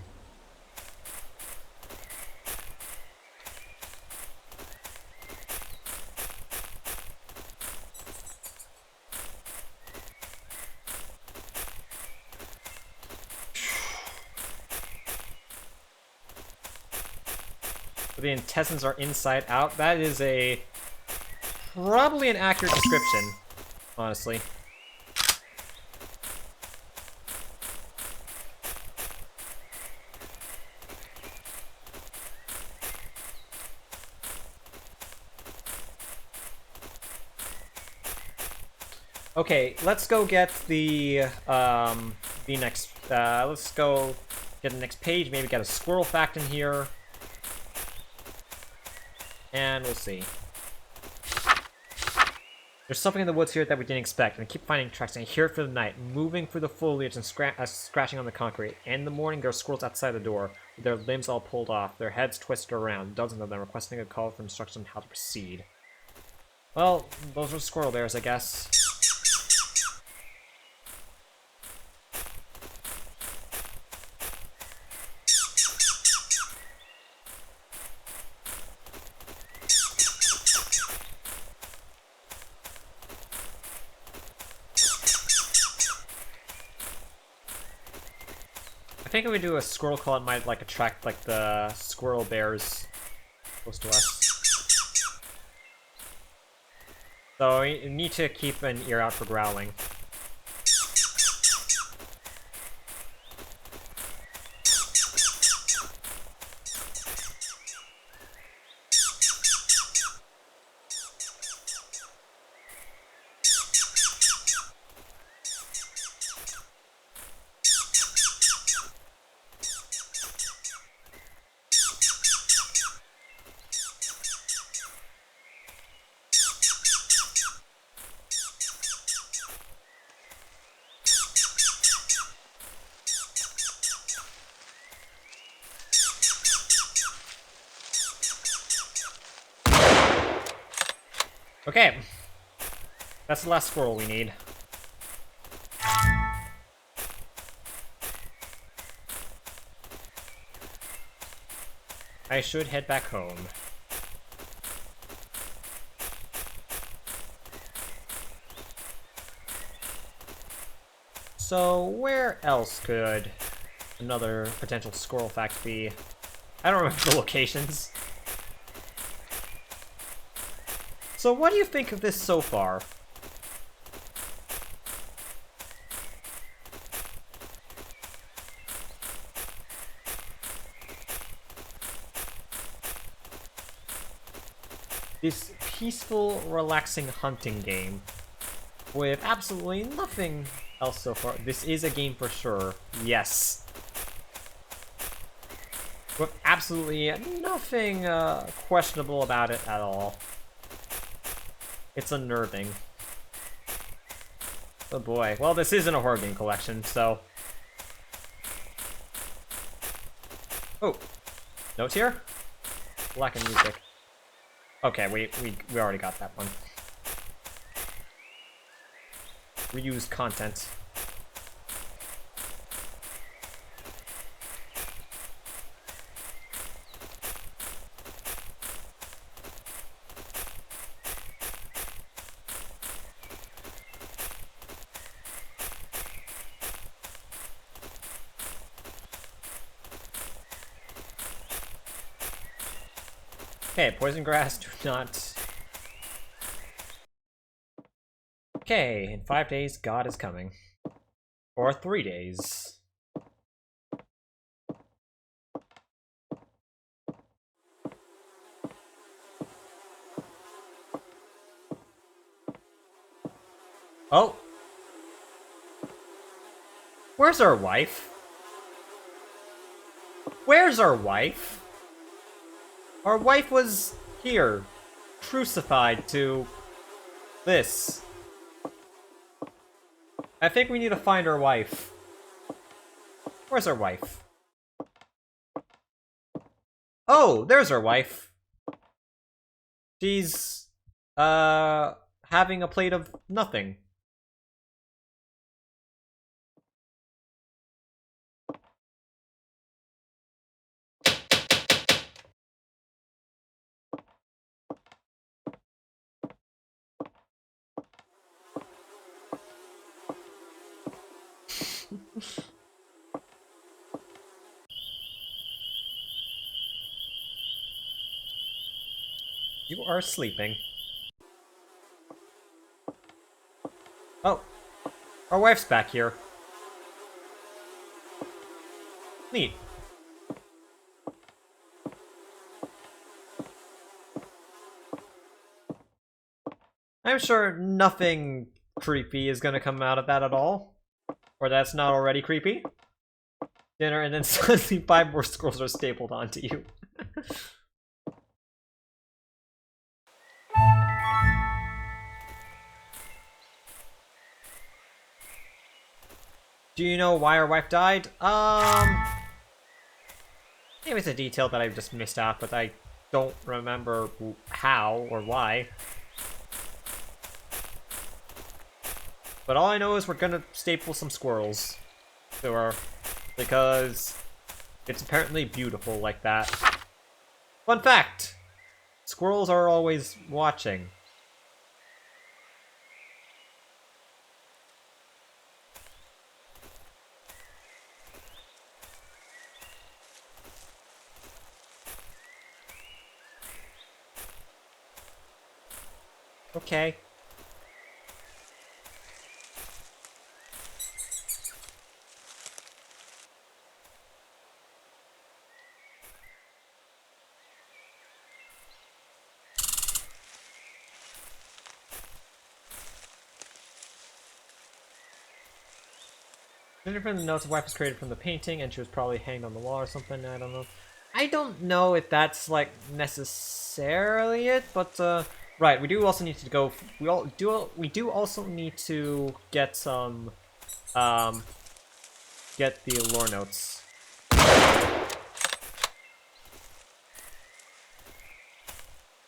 The intestines are inside out. That is probably an accurate description, honestly. Okay, let's go get the next. Let's go get the next page. Maybe get a squirrel fact in here. And we'll see. There's something in the woods here that we didn't expect, and I keep finding tracks, and I hear it through the night, moving through the foliage and scratching on the concrete. In the morning, there are squirrels outside the door, with their limbs all pulled off, their heads twisted around, dozens of them requesting a call for instructions on how to proceed. Well, those are squirrel bears, I guess. I think if we do a squirrel call, it might like attract like the squirrel bears close to us. So you need to keep an ear out for growling. Okay, that's the last squirrel we need. I should head back home. So, where else could another potential squirrel fact be? I don't remember the locations. So what do you think of this so far? This peaceful, relaxing hunting game with absolutely nothing else so far. This is a game for sure. Yes. With absolutely nothing questionable about it at all. It's unnerving. Oh boy. Well, this isn't a horror game collection, so... Oh. Notes here? Lack of music. Okay, we already got that one. Reused content. Okay, poison grass, do not... Okay, in 5 days, God is coming. Or 3 days. Oh! Where's our wife? Where's our wife? Our wife was here, crucified to this. I think we need to find our wife. Where's our wife? Oh, there's our wife. She's, having a plate of nothing. You are sleeping. Oh, our wife's back here. Neat. I'm sure nothing creepy is gonna come out of that at all. Or that's not already creepy. Dinner, and then suddenly 5 more squirrels are stapled onto you. Do you know why our wife died? Maybe it's a detail that I just missed out, but I don't remember how or why. But all I know is we're gonna staple some squirrels to her, because it's apparently beautiful like that. Fun fact! Squirrels are always watching. Okay. From the notes, the wife was created from the painting, and she was probably hanged on the wall or something. I don't know. I don't know if that's like necessarily it, but right. We do also need to go. We do also need to get some get the lore notes.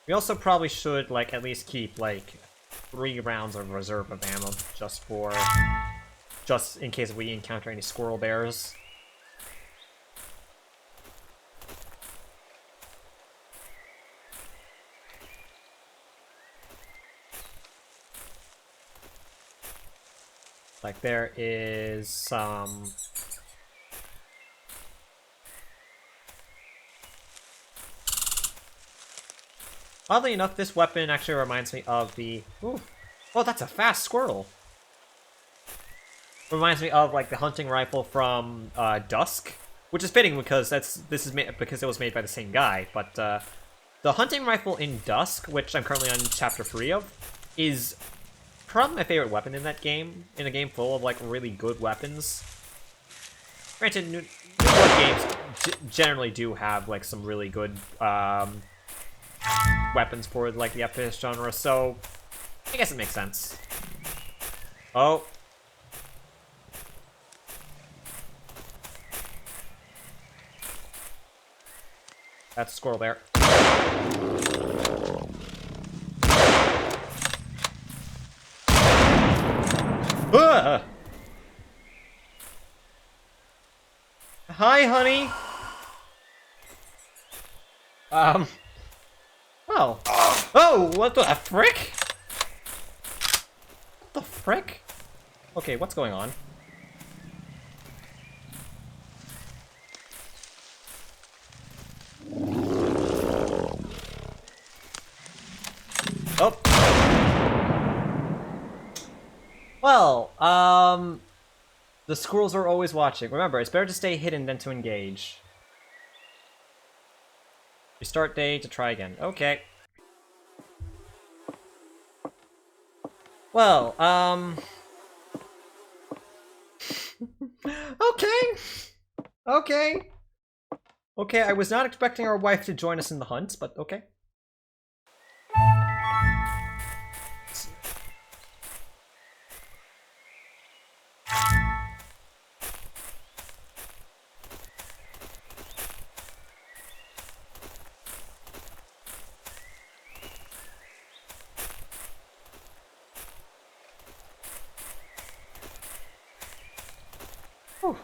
We also probably should like at least keep like 3 rounds of reserve of ammo just in case we encounter any squirrel bears. Like there is some... Oddly enough, this weapon actually reminds me of the... Ooh. Oh, that's a fast squirrel! Reminds me of like the hunting rifle from Dusk, which is fitting because because it was made by the same guy. But the hunting rifle in Dusk, which I'm currently on chapter 3 of, is probably my favorite weapon in that game. In a game full of like really good weapons. Granted, New Blood games generally do have like some really good weapons for like the FPS genre, so I guess it makes sense. Oh. That's a squirrel bear. Hi, honey. Well. Oh, what the frick? What the frick? Okay, what's going on? Oh. Well, the squirrels are always watching. Remember, it's better to stay hidden than to engage. Restart day to try again. Okay. Well, okay. Okay. Okay, I was not expecting our wife to join us in the hunt, but okay. Whew.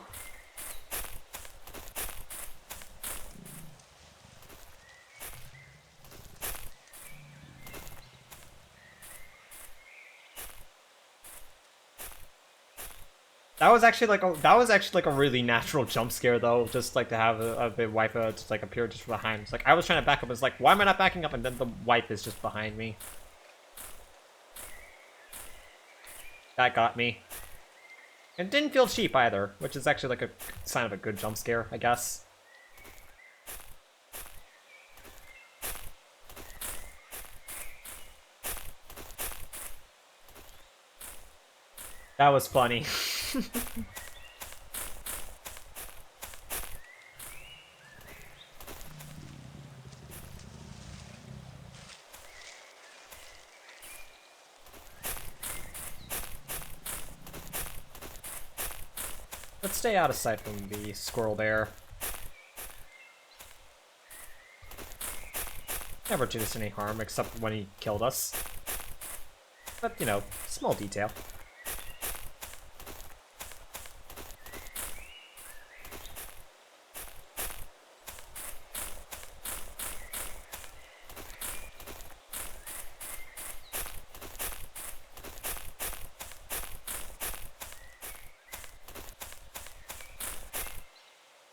That was actually like a really natural jump scare though, just like to have a wipe just like appear just behind. It's like I was trying to back up, it's like why am I not backing up, and then the wipe is just behind me. That got me. It didn't feel cheap either, which is actually like a sign of a good jump scare, I guess. That was funny. Let's stay out of sight from the squirrel bear. Never did us any harm, except when he killed us. But, you know, small detail.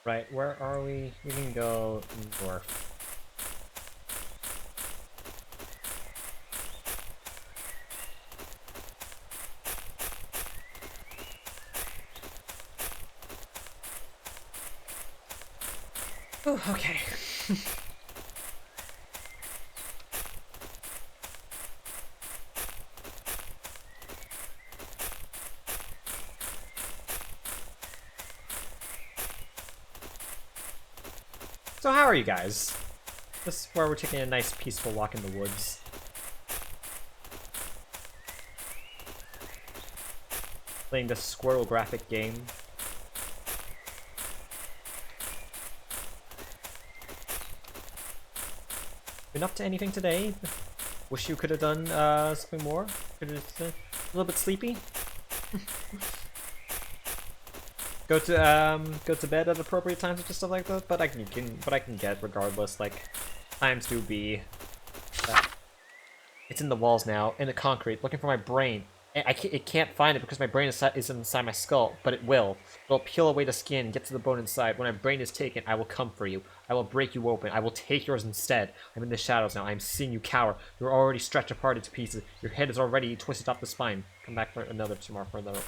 Right, where are we? We can go north. Oh, okay. So how are you guys? This is where we're taking a nice peaceful walk in the woods. Playing this squirrel graphic game. Been up to anything today? Wish you could have done something more? Could have a little bit sleepy? Go to bed at appropriate times and just stuff like that. But I can get regardless. Like times do be. It's in the walls now, in the concrete, looking for my brain. It can't find it because my brain is inside my skull, but it will. It'll peel away the skin, get to the bone inside. When my brain is taken, I will come for you. I will break you open. I will take yours instead. I'm in the shadows now. I'm seeing you cower. You're already stretched apart into pieces. Your head is already twisted off the spine. Come back for another tomorrow for another.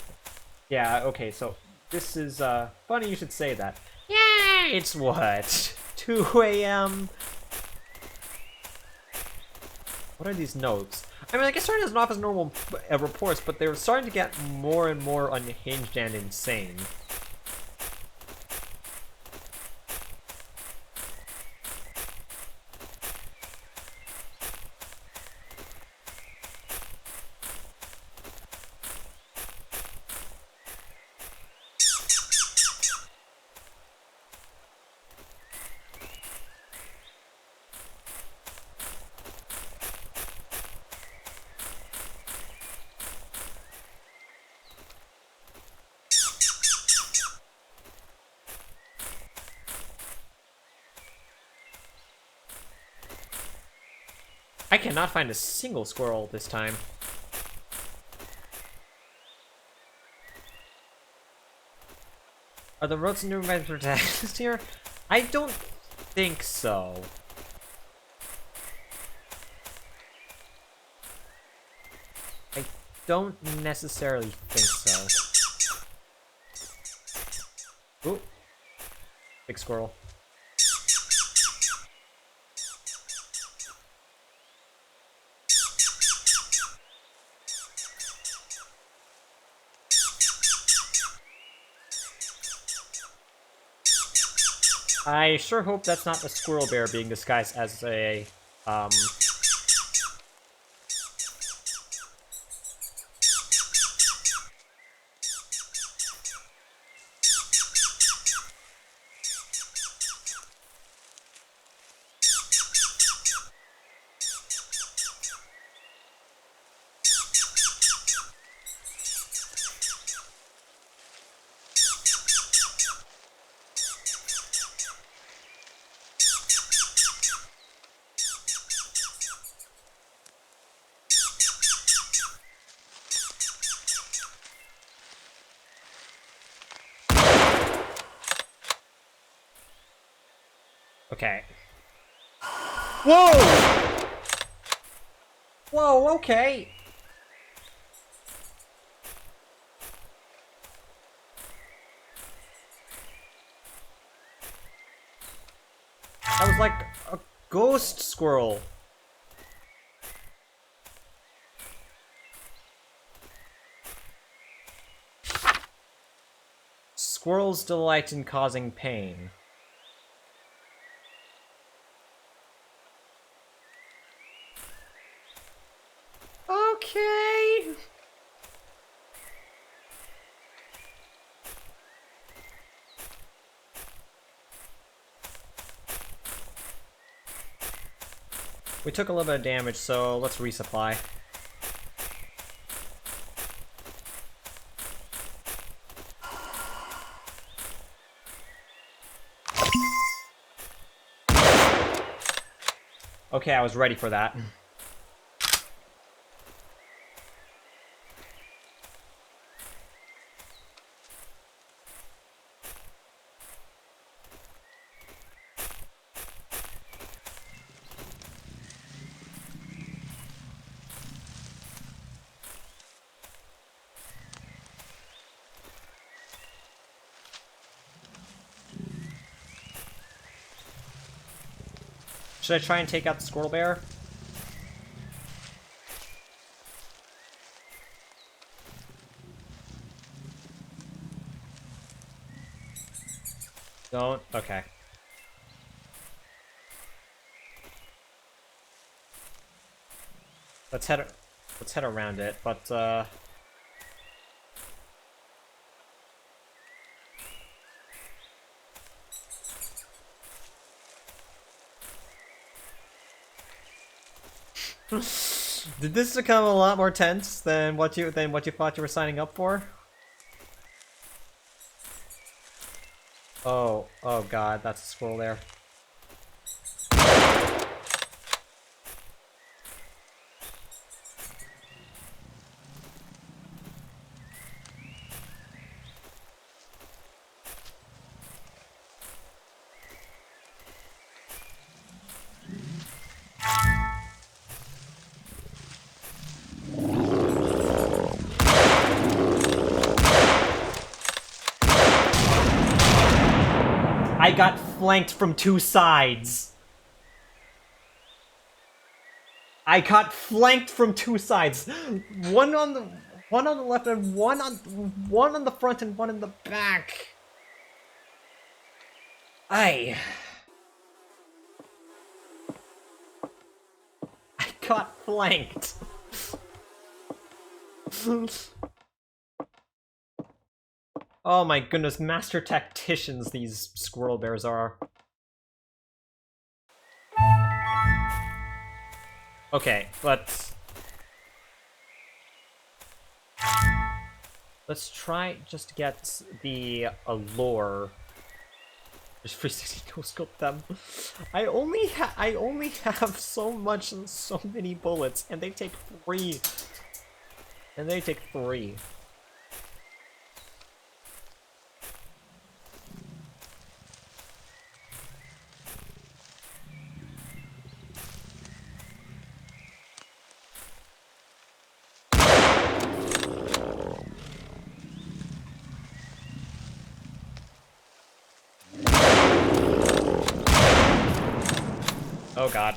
Yeah, okay, so this is funny you should say that. Yeah, it's what? 2 a.m. What are these notes? I mean, I guess starting as off as normal reports, but they're starting to get more and more unhinged and insane. I cannot find a single squirrel this time. Are the roads and environment protected here? I don't think so. don't necessarily think so. Ooh. Big squirrel. I sure hope that's not a squirrel bear being disguised as a, Okay. Whoa! Whoa, okay. That was like a ghost squirrel. Squirrels delight in causing pain. Okay. We took a little bit of damage, so let's resupply. Okay, I was ready for that. Should I try and take out the squirrel bear? Don't? Okay. Let's head around it, but did this become a lot more tense than what you thought you were signing up for? Oh god, that's a squirrel there. I got flanked from two sides. I got flanked from two sides. One on the left and one on the front and one in the back. I got flanked. Oh my goodness, master tacticians these squirrel bears are. Okay, let's try just to get the allure. Just 360 no scope them. I only have so many bullets, and they take 3. And they take 3. Oh god.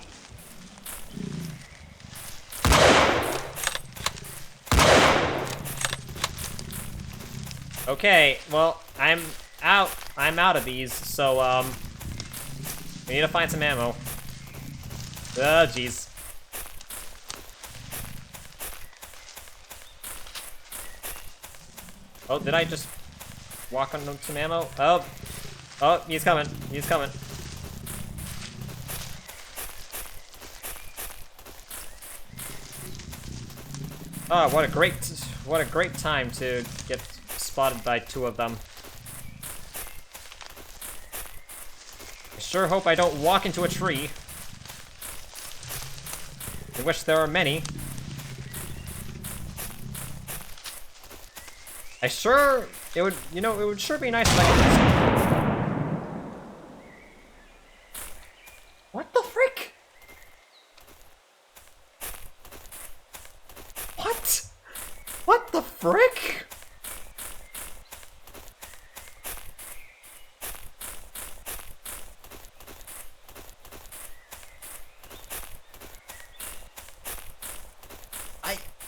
Okay, well, I'm out. I'm out of these, so, we need to find some ammo. Oh, jeez. Oh, did I just walk on some ammo? Oh. Oh, he's coming. He's coming. Oh, what a great time to get spotted by two of them. I sure hope I don't walk into a tree. I wish there were many. It would sure be nice if I could just... What the frick? What? What the frick?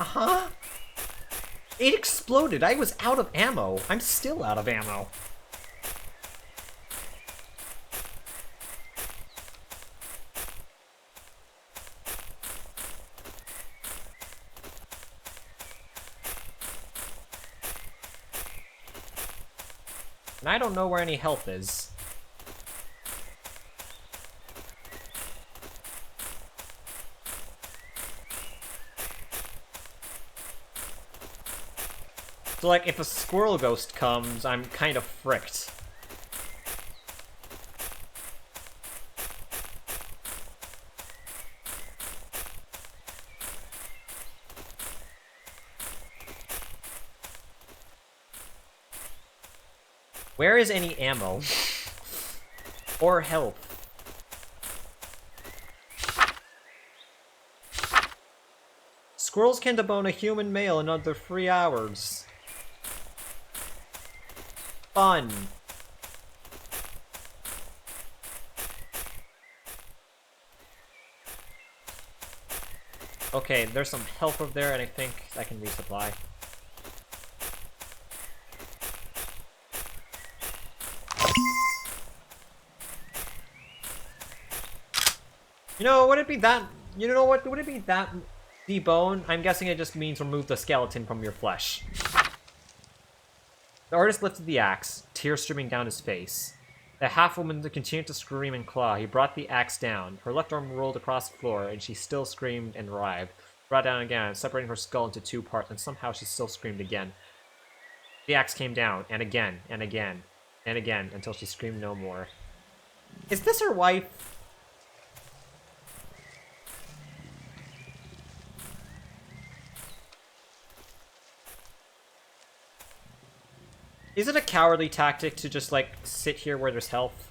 Uh-huh. It exploded. I was out of ammo. I'm still out of ammo. And I don't know where any health is. So, like, if a squirrel ghost comes, I'm kind of fricked. Where is any ammo? Or health? Squirrels can debone a human male in under 3 hours. Fun. Okay, there's some health over there, and I think I can resupply. You know, would it be that... You know what? Would it be that debone? I'm guessing it just means remove the skeleton from your flesh. The artist lifted the axe, tears streaming down his face. The half-woman continued to scream and claw. He brought the axe down. Her left arm rolled across the floor, and she still screamed and writhed. Brought down again, separating her skull into 2 parts, and somehow she still screamed again. The axe came down, and again, and again, and again, until she screamed no more. Is this her wife? Is it a cowardly tactic to just, like, sit here where there's health?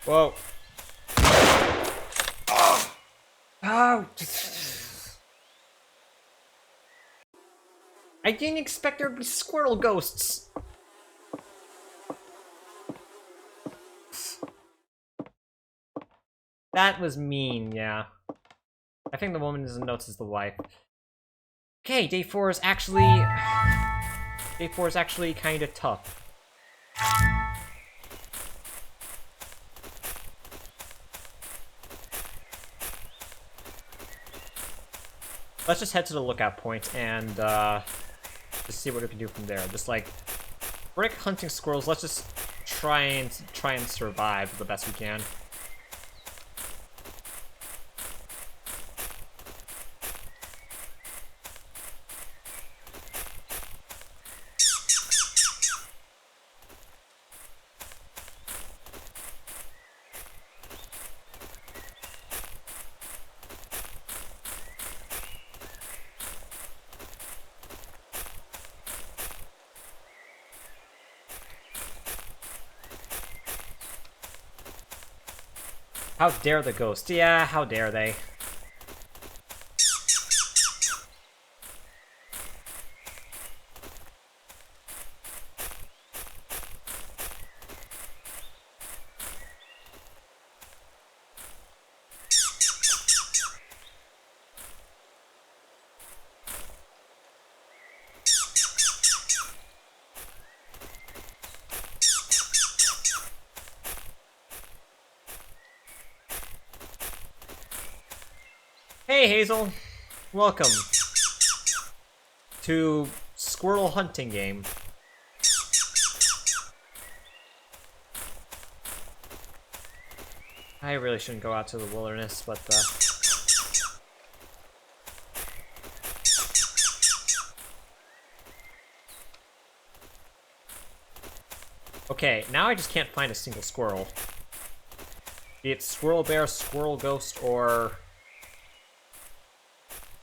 Whoa. Oh! Oh! I didn't expect there to be squirrel ghosts! That was mean, yeah. I think the woman doesn't notice the wife. Okay, day 4 is actually... Day 4 is actually kind of tough. Let's just head to the lookout point and just see what we can do from there. Just like brick hunting squirrels. Let's just try and survive the best we can. How dare the ghost? Yeah, how dare they? Hey Hazel, welcome to Squirrel Hunting Game. I really shouldn't go out to the wilderness, but okay, now I just can't find a single squirrel. Be it squirrel bear, squirrel ghost, or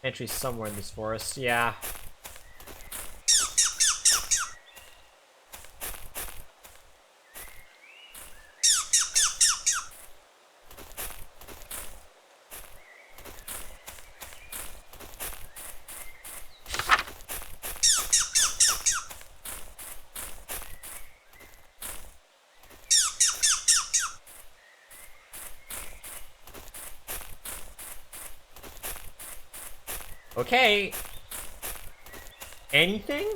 entries somewhere in this forest. Yeah. Okay. Anything?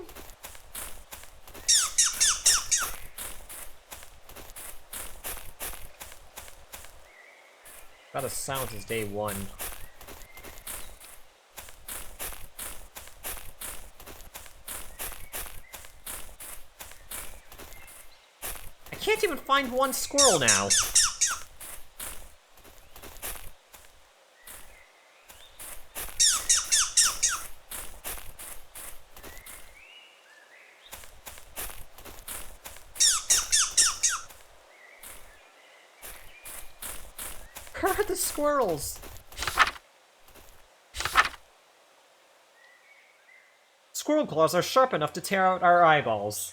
About as silent as day one. I can't even find one squirrel now. Where are the squirrels? Squirrel claws are sharp enough to tear out our eyeballs.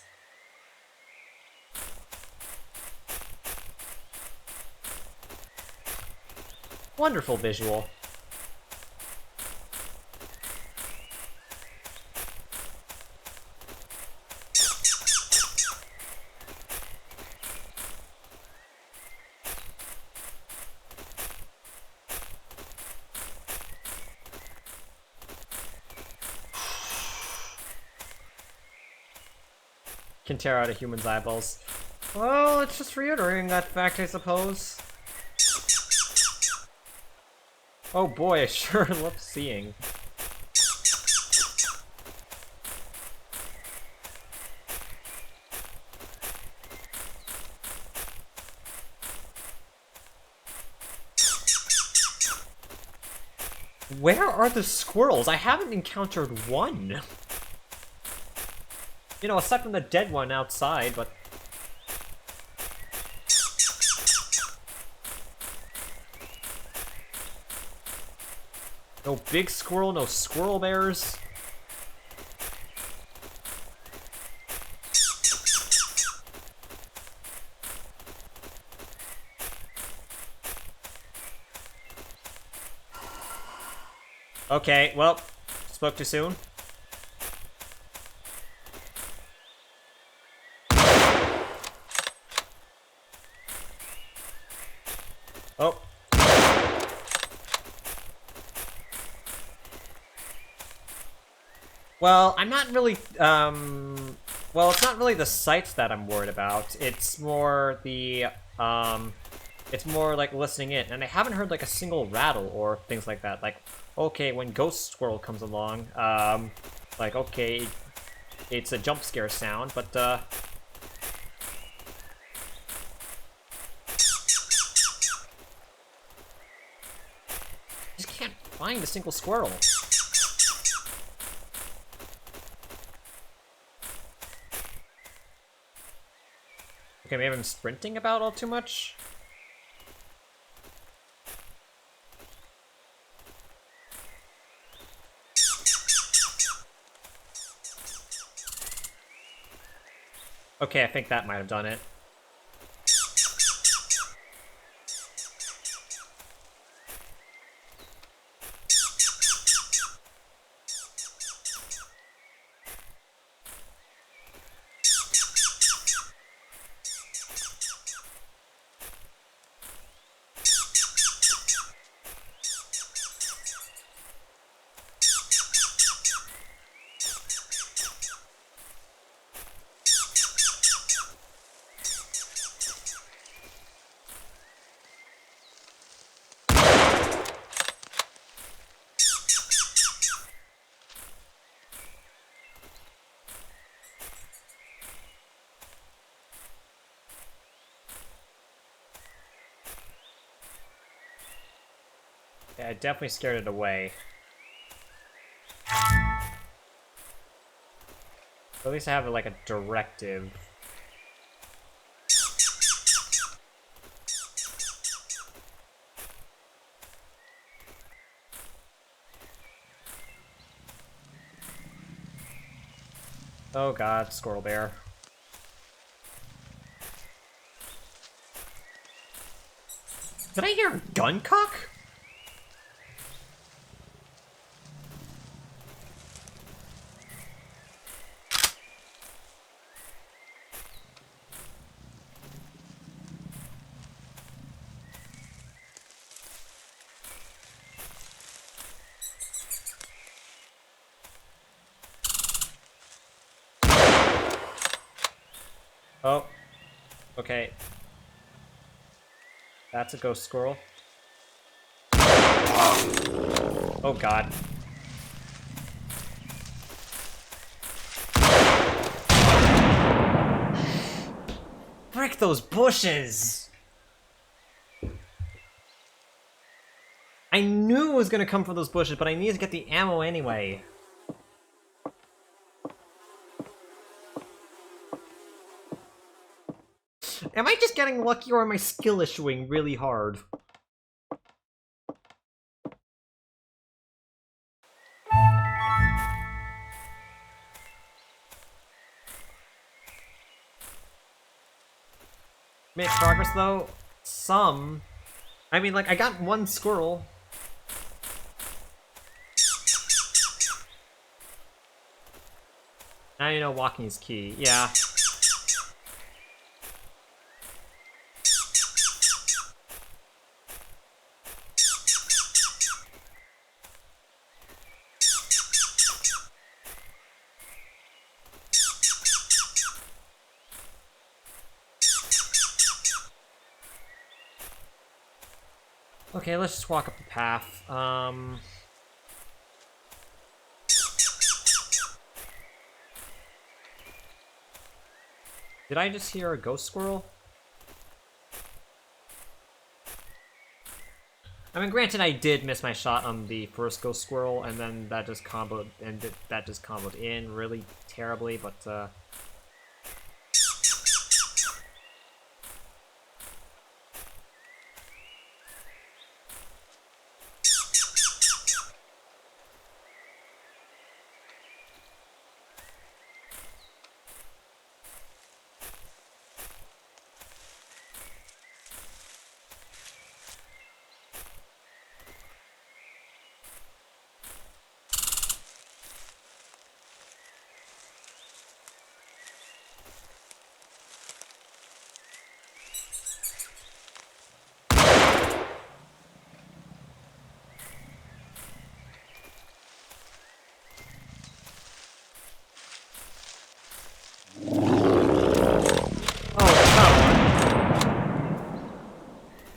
Wonderful visual. Can tear out a human's eyeballs. Well, it's just reiterating that fact, I suppose. Oh boy, I sure love seeing. Where are the squirrels? I haven't encountered one. You know, aside from the dead one outside, but... No big squirrel, no squirrel bears. Okay, well, spoke too soon. Oh. Well, I'm not really, well, it's not really the sights that I'm worried about. It's more the, it's more like listening in. And I haven't heard, like, a single rattle or things like that. Like, okay, when Ghost Squirrel comes along, like, okay, it's a jump scare sound, but, just can't find a single squirrel. Okay, maybe I'm sprinting about all too much? Okay, I think that might have done it. Yeah, I definitely scared it away. So at least I have like a directive. Oh god, Squirrel Bear. Did I hear a gun cock? Oh. Okay. That's a ghost squirrel. Oh god. Frick those bushes! I knew it was gonna come from those bushes, but I needed to get the ammo anyway. Am I just getting lucky, or am I skill issuing really hard? Made progress though? Some. I mean, like, I got one squirrel. Now you know walking is key. Yeah. Okay, let's just walk up the path. Did I just hear a ghost squirrel? I mean, granted, I did miss my shot on the first ghost squirrel, and then that just comboed, that just comboed in really terribly, but,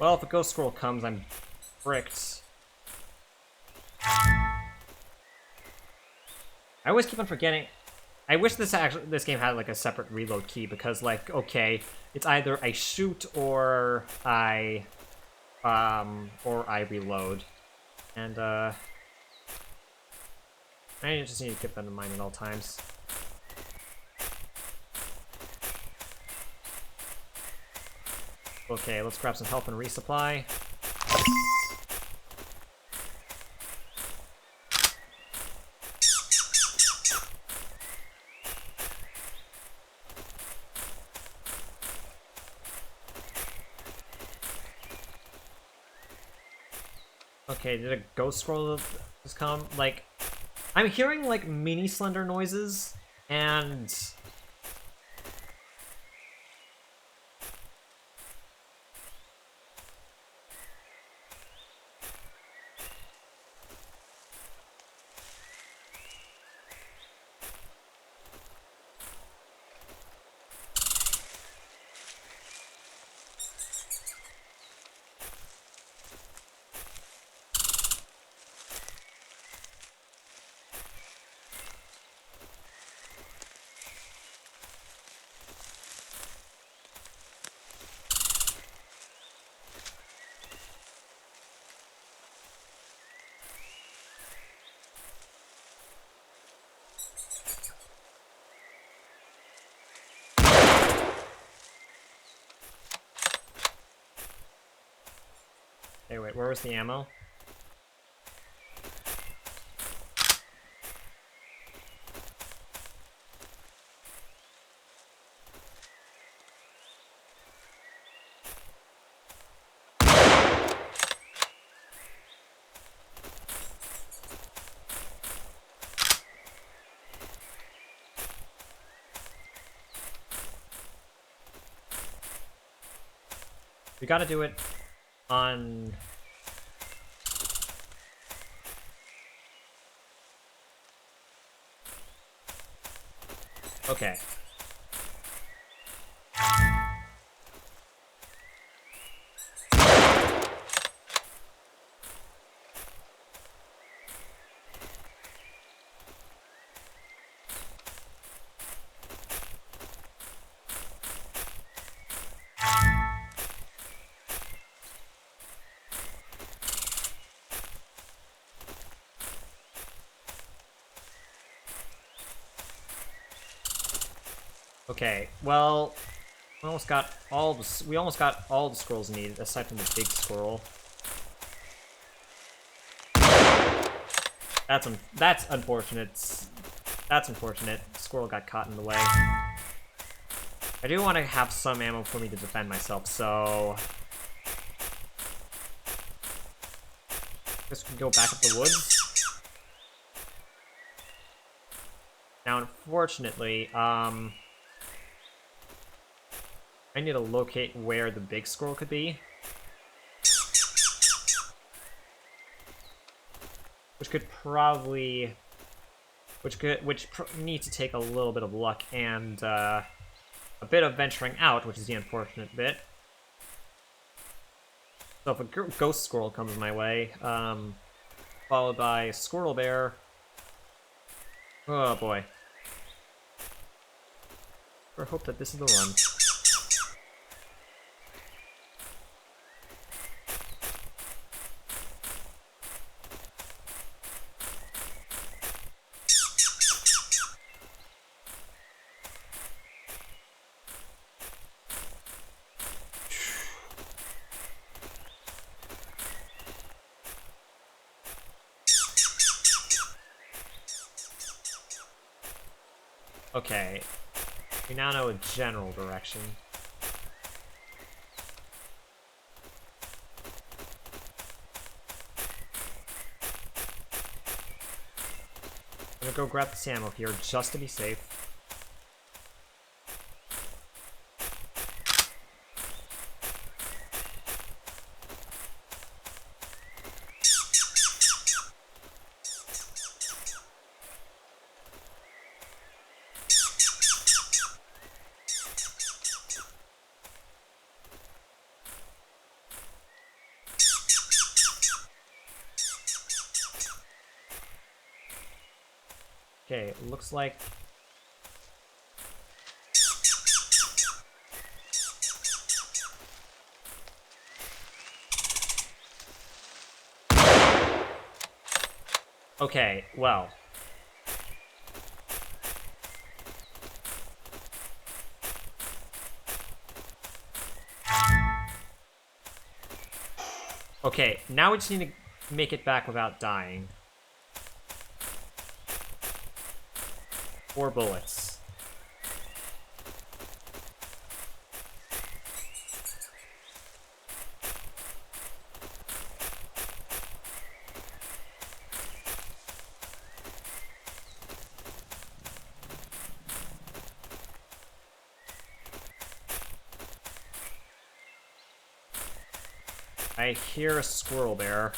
well, if a ghost squirrel comes, I'm fricked. I always keep on forgetting. I wish this game had like a separate reload key, because like, okay, it's either I shoot or I reload. And I just need to keep that in mind at all times. Okay, let's grab some help and resupply. Okay, did a ghost scroll just come? Like, I'm hearing like mini slender noises, and Hey, wait, where was the ammo? We gotta do it on... Okay. Okay, well, we almost got all the squirrels needed, aside from the big squirrel. That's unfortunate. That's unfortunate. Squirrel got caught in the way. I do want to have some ammo for me to defend myself, so I guess we can go back up the woods. Now, unfortunately, I need to locate where the big squirrel could be. Which could probably... needs to take a little bit of luck and, a bit of venturing out, which is the unfortunate bit. So if a ghost squirrel comes my way, followed by a squirrel bear... Oh boy. I hope that this is the one. Okay. We now know a general direction. I'm gonna go grab this ammo here just to be safe. Okay, it looks like... Okay, well... Okay, now we just need to make it back without dying. 4 bullets. I hear a squirrel bear.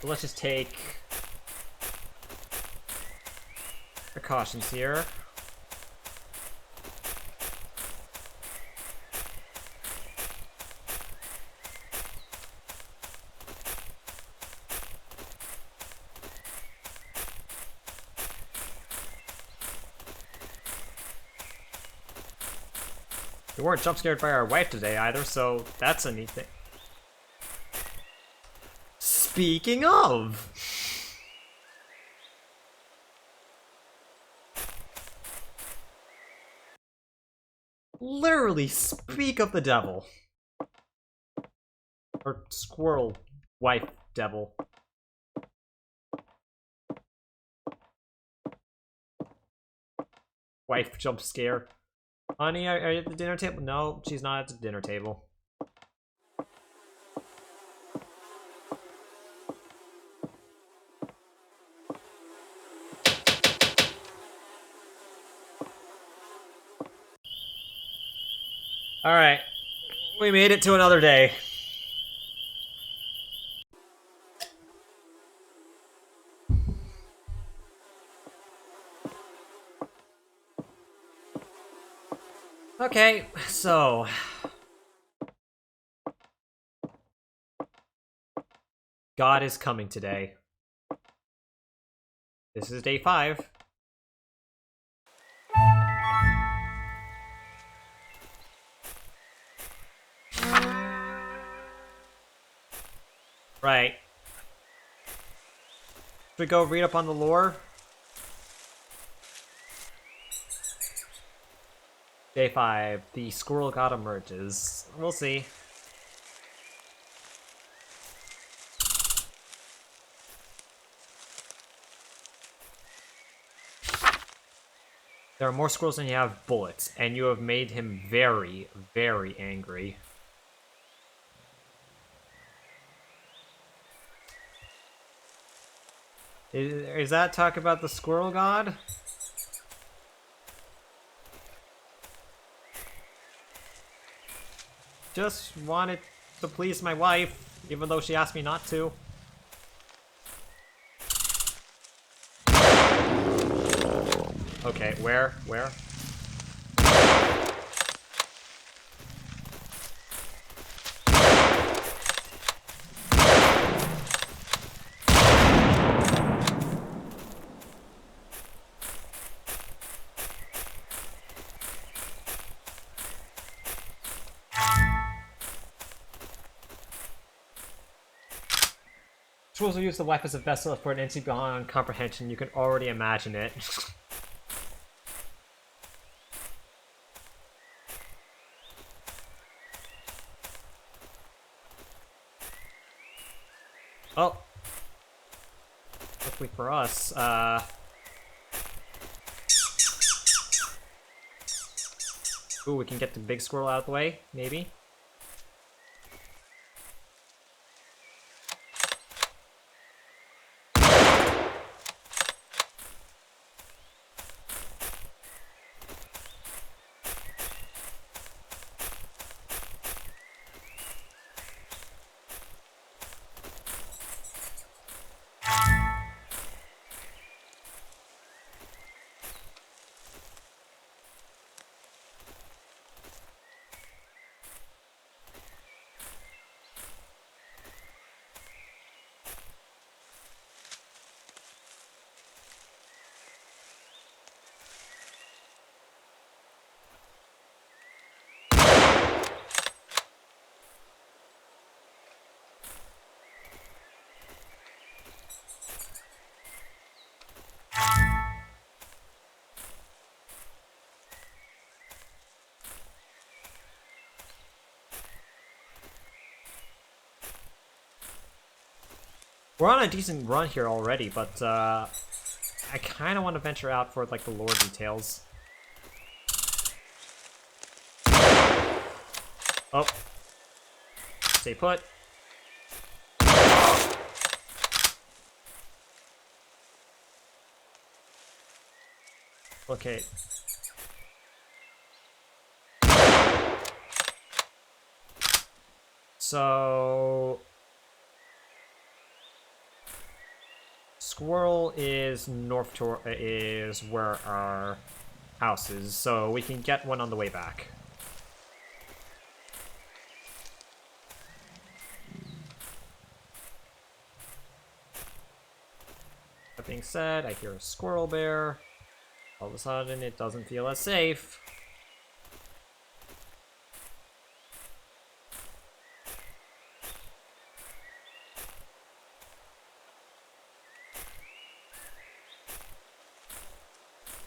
So let's just take precautions here. We weren't jump scared by our wife today either, so that's a neat thing. Speaking of! Literally speak of the devil. Or squirrel wife devil. Wife jump scare. Honey, are you at the dinner table? No, she's not at the dinner table. Alright. We made it to another day. Okay, so... God is coming today. This is day 5. Right. Should we go read up on the lore? Day 5. The squirrel god emerges. We'll see. There are more squirrels than you have bullets, and you have made him very, very angry. Is that talk about the squirrel god? Just wanted to please my wife, even though she asked me not to. Okay, where? Where? Trolls will use the wife as a vessel for an entity beyond comprehension. You can already imagine it. Oh. Luckily for us, ooh, we can get the big squirrel out of the way, maybe? We're on a decent run here already, but I kind of want to venture out for like the lore details. Oh. Stay put. Okay. So... Squirrel is is where our house is, so we can get one on the way back. That being said, I hear a squirrel bear. All of a sudden, it doesn't feel as safe.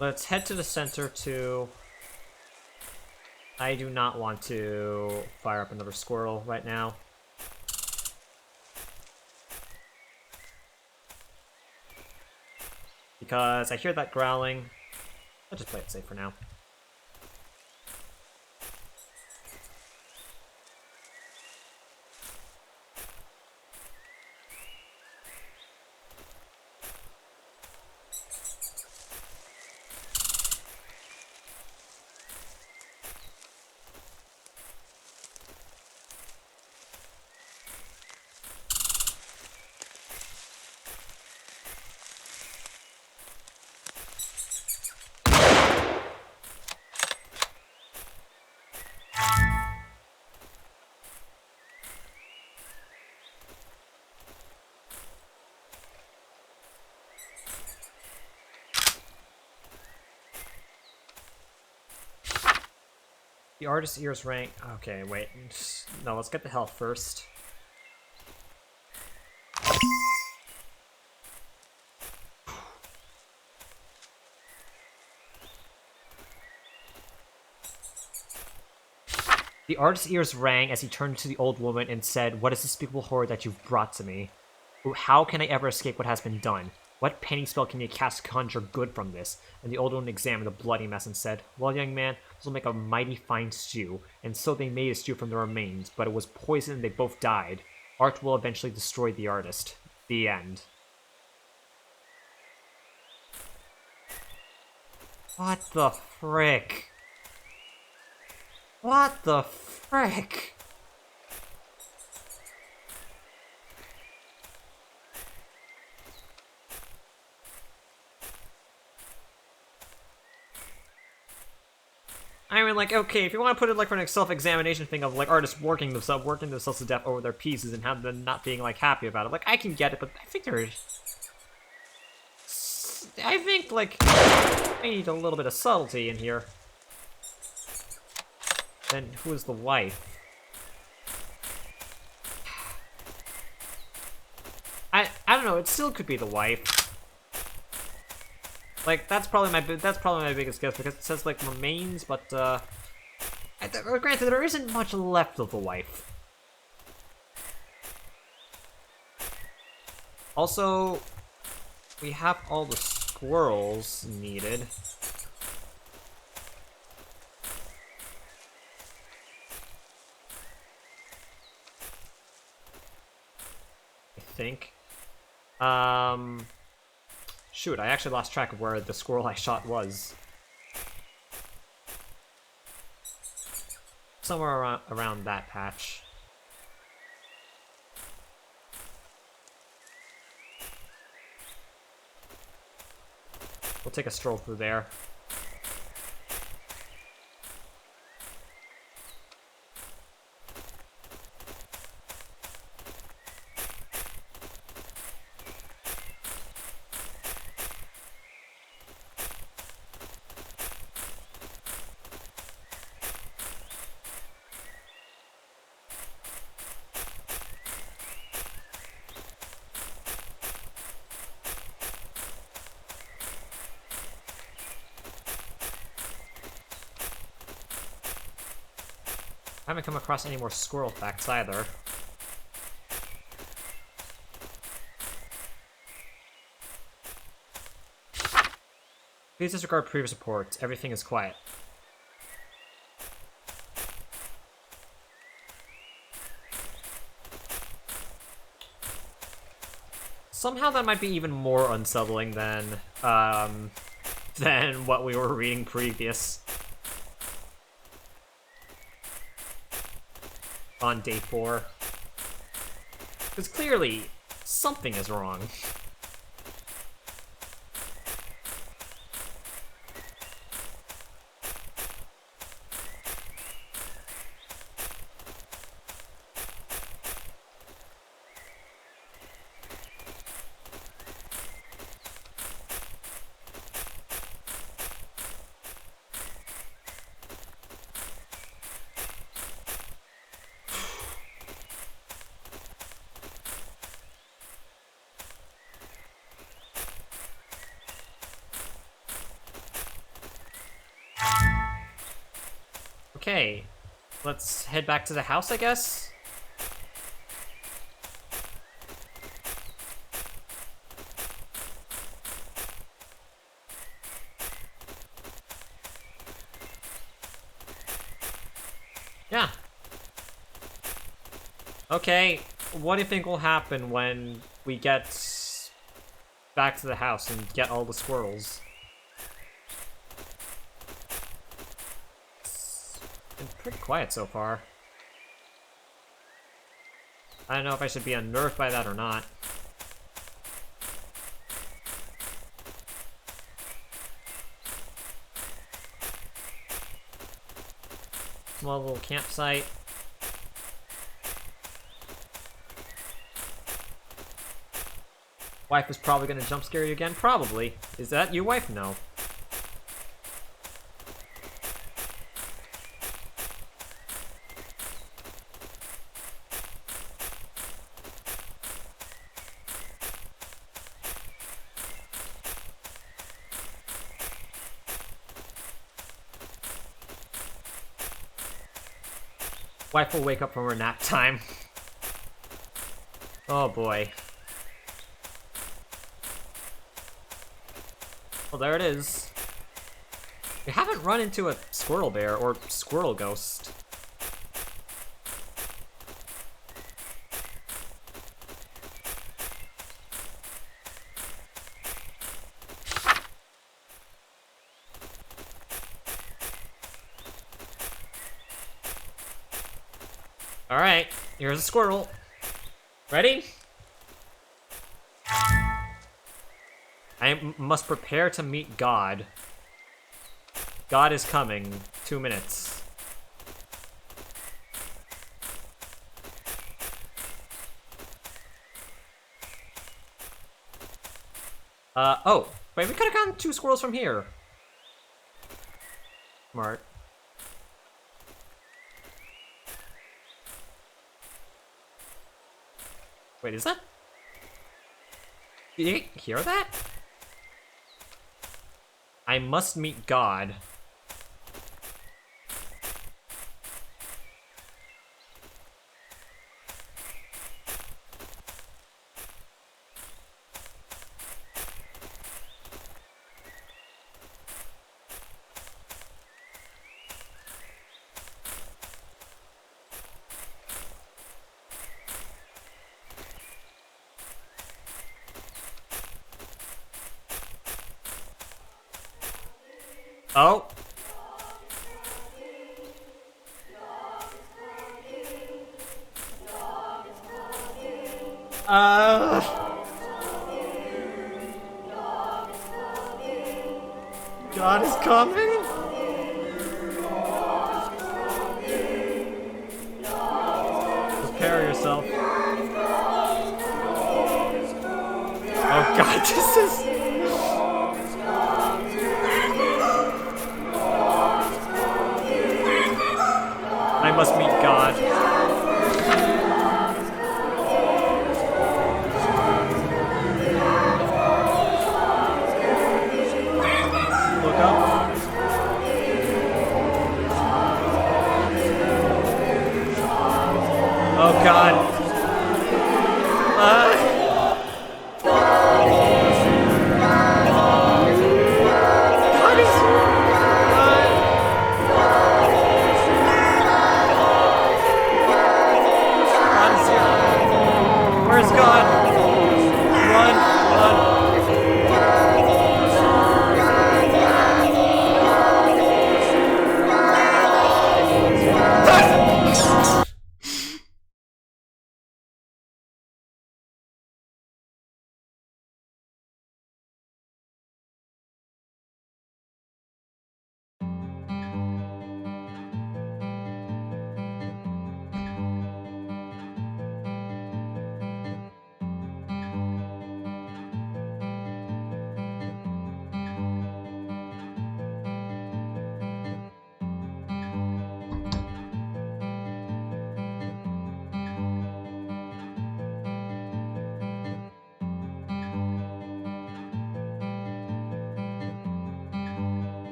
Let's head to the center to I do not want to fire up another squirrel right now. Because I hear that growling. I'll just play it safe for now. The artist's ears rank. Okay, wait. No, let's get the health first. The artist's ears rang as he turned to the old woman and said, "What is this despicable horror that you've brought to me? How can I ever escape what has been done? What painting spell can you cast to conjure good from this?" And the old woman examined the bloody mess and said, "Well, young man, this will make a mighty fine stew." And so they made a stew from the remains, but it was poison and they both died. Art will eventually destroy the artist. The end. What the frick? What the frick? I mean, like, okay, if you want to put it like for an self-examination thing of like artists working themselves to death over their pieces and have them not being like happy about it, like I can get it, but I think like I need a little bit of subtlety in here. Then who is the wife? I don't know. It still could be the wife. Like that's probably my biggest guess because it says like remains, but granted there isn't much left of the wife. Also, we have all the squirrels needed. I think. Shoot, I actually lost track of where the squirrel I shot was. Somewhere around that patch. We'll take a stroll through there. I haven't come across any more squirrel facts either. Please disregard previous reports. Everything is quiet. Somehow that might be even more unsettling than what we were reading previous. On day 4. Because clearly, something is wrong. Okay, let's head back to the house, I guess? Yeah. Okay, what do you think will happen when we get back to the house and get all the squirrels? It's been pretty quiet so far. I don't know if I should be unnerved by that or not. Small little campsite. Wife is probably gonna jump scare you again? Probably. Is that you, wife? No. Wife will wake up from her nap time. Oh boy. Well, there it is. We haven't run into a squirrel bear or squirrel ghost. Alright, here's a squirrel. Ready? I must prepare to meet God. God is coming. 2 minutes. Oh. Wait, we could have gotten 2 squirrels from here. Smart. Wait, is that? Did you hear that? I must meet God. Oh. God is coming? Prepare yourself. Oh God, this is... I must meet God. Look up. Oh God.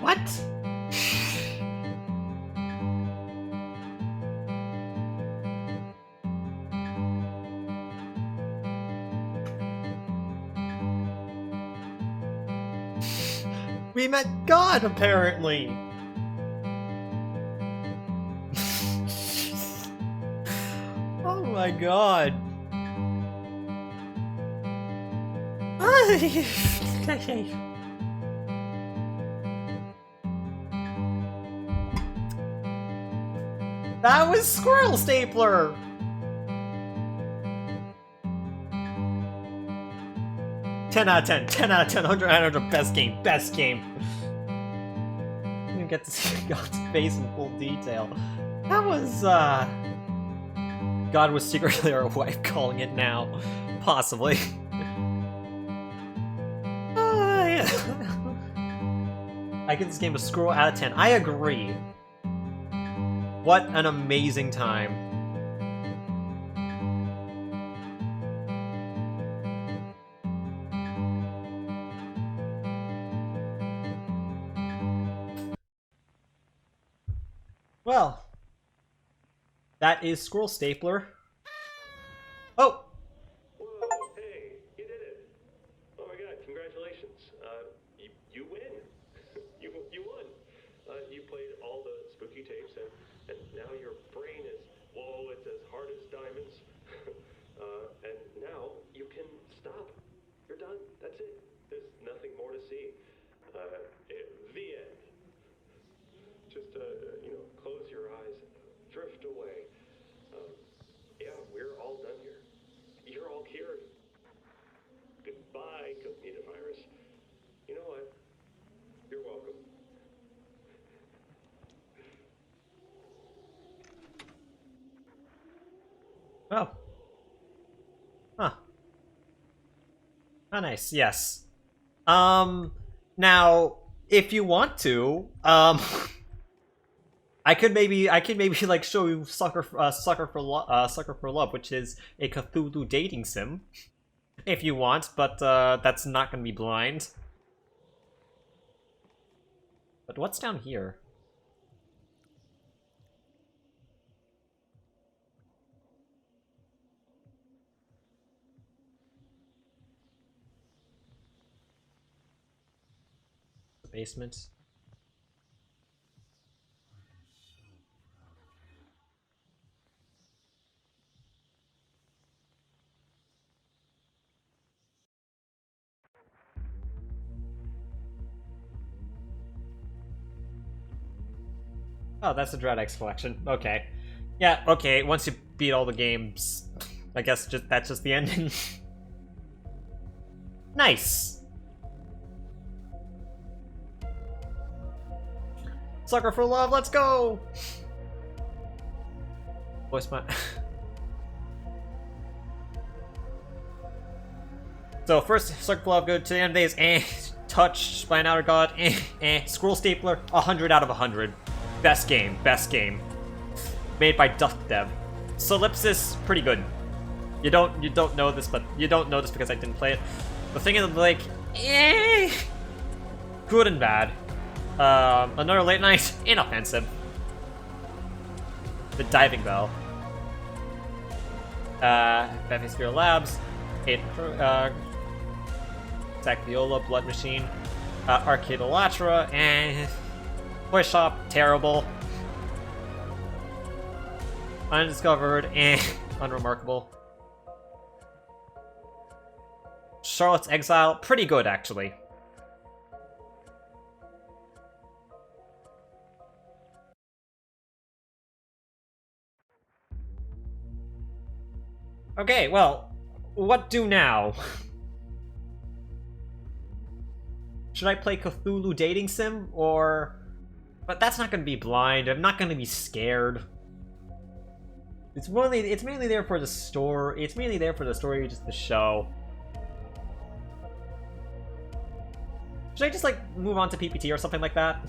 What? We met God, apparently! Oh my god. That was Squirrel Stapler! Ten out of 10, 10 out of 10, 100 out of 100, best game, best game. You get to see God's face in full detail. That was, God was secretly our wife calling it now. Possibly. Yeah. I give this game a Squirrel out of 10. I agree. What an amazing time. Well, that is Squirrel Stapler. Oh! Whoa, hey, you did it. Oh my god, congratulations. You win. you won. You played all the spooky tapes and now your brain is, whoa, it's as hard as diamonds. And now you can stop. You're done. That's it. There's nothing more to see. The end. Just, close your eyes and drift away. Yeah, we're all done here. You're all cured. Goodbye, virus. You know what? You're welcome. Oh. Huh. Oh, nice. Yes. Now, if you want to, I could maybe like show you Sucker for Love, which is a Cthulhu dating sim, if you want, but that's not gonna be blind. But what's down here? The basement. Oh, that's the Dread X collection. Okay. Yeah, okay, once you beat all the games, I guess that's just the ending. Nice! Sucker for Love, let's go! Voice my... So first, Sucker for Love, go to the end of days, Touched by an Outer God, Squirrel Stapler, 100 out of 100. Best game, best game. Made by Duck Dev. Solipsis, pretty good. You don't know this, but you don't know this because I didn't play it. The thing is, like, good and bad. Another Late Night, inoffensive. The Diving Bell. Bethany Sphere Labs. Zack Viola, Blood Machine. Arcade Elatra, and Toy Shop, terrible. Undiscovered, unremarkable. Charlotte's Exile, pretty good actually. Okay, well, what do now? Should I play Cthulhu Dating Sim, or... But that's not gonna be blind, I'm not gonna be scared. It's mainly there for the story, just the show. Should I just, like, move on to PPT or something like that?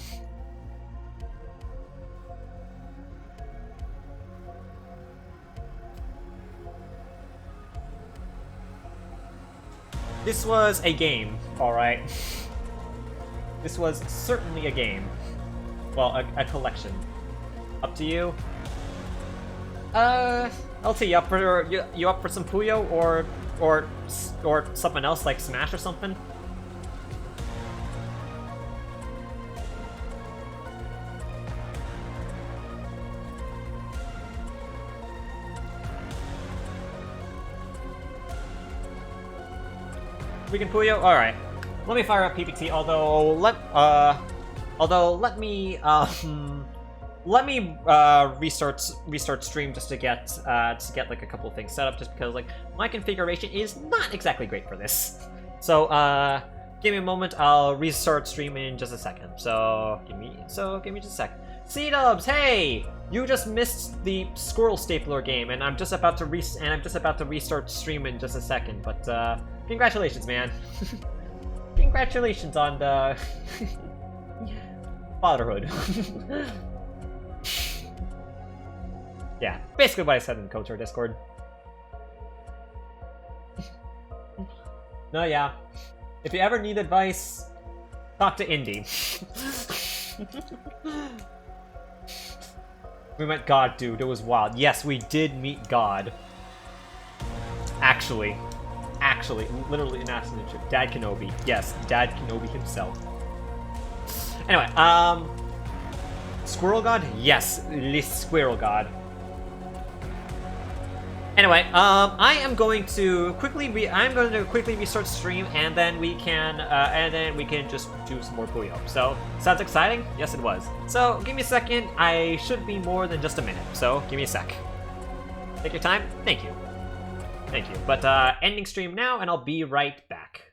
This was a game, alright. This was certainly a game. Well, a collection. Up to you. LT, you up for some Puyo or something else like Smash or something? We can Puyo? Alright. Let me fire up PPT, although let me restart stream just to get like a couple of things set up, just because like my configuration is not exactly great for this. So give me a moment, I'll restart stream in just a second. So give me just a second. C-Dubs, hey! You just missed the Squirrel Stapler game, and I'm just about to restart stream in just a second, but congratulations, man. Congratulations on the fatherhood. Yeah, basically what I said in the Culture Discord. No, yeah. If you ever need advice, talk to Indy. We met God, dude. It was wild. Yes, we did meet God. Actually, literally an accident. Dad Kenobi. Yes, Dad Kenobi himself. Anyway, Squirrel God? Yes, the Squirrel God. Anyway, I am going to quickly restart stream, and then we can just do some more Puyo. So, sounds exciting? Yes, it was. So, give me a second. I should be more than just a minute. So, give me a sec. Take your time. Thank you. Thank you. But ending stream now, and I'll be right back.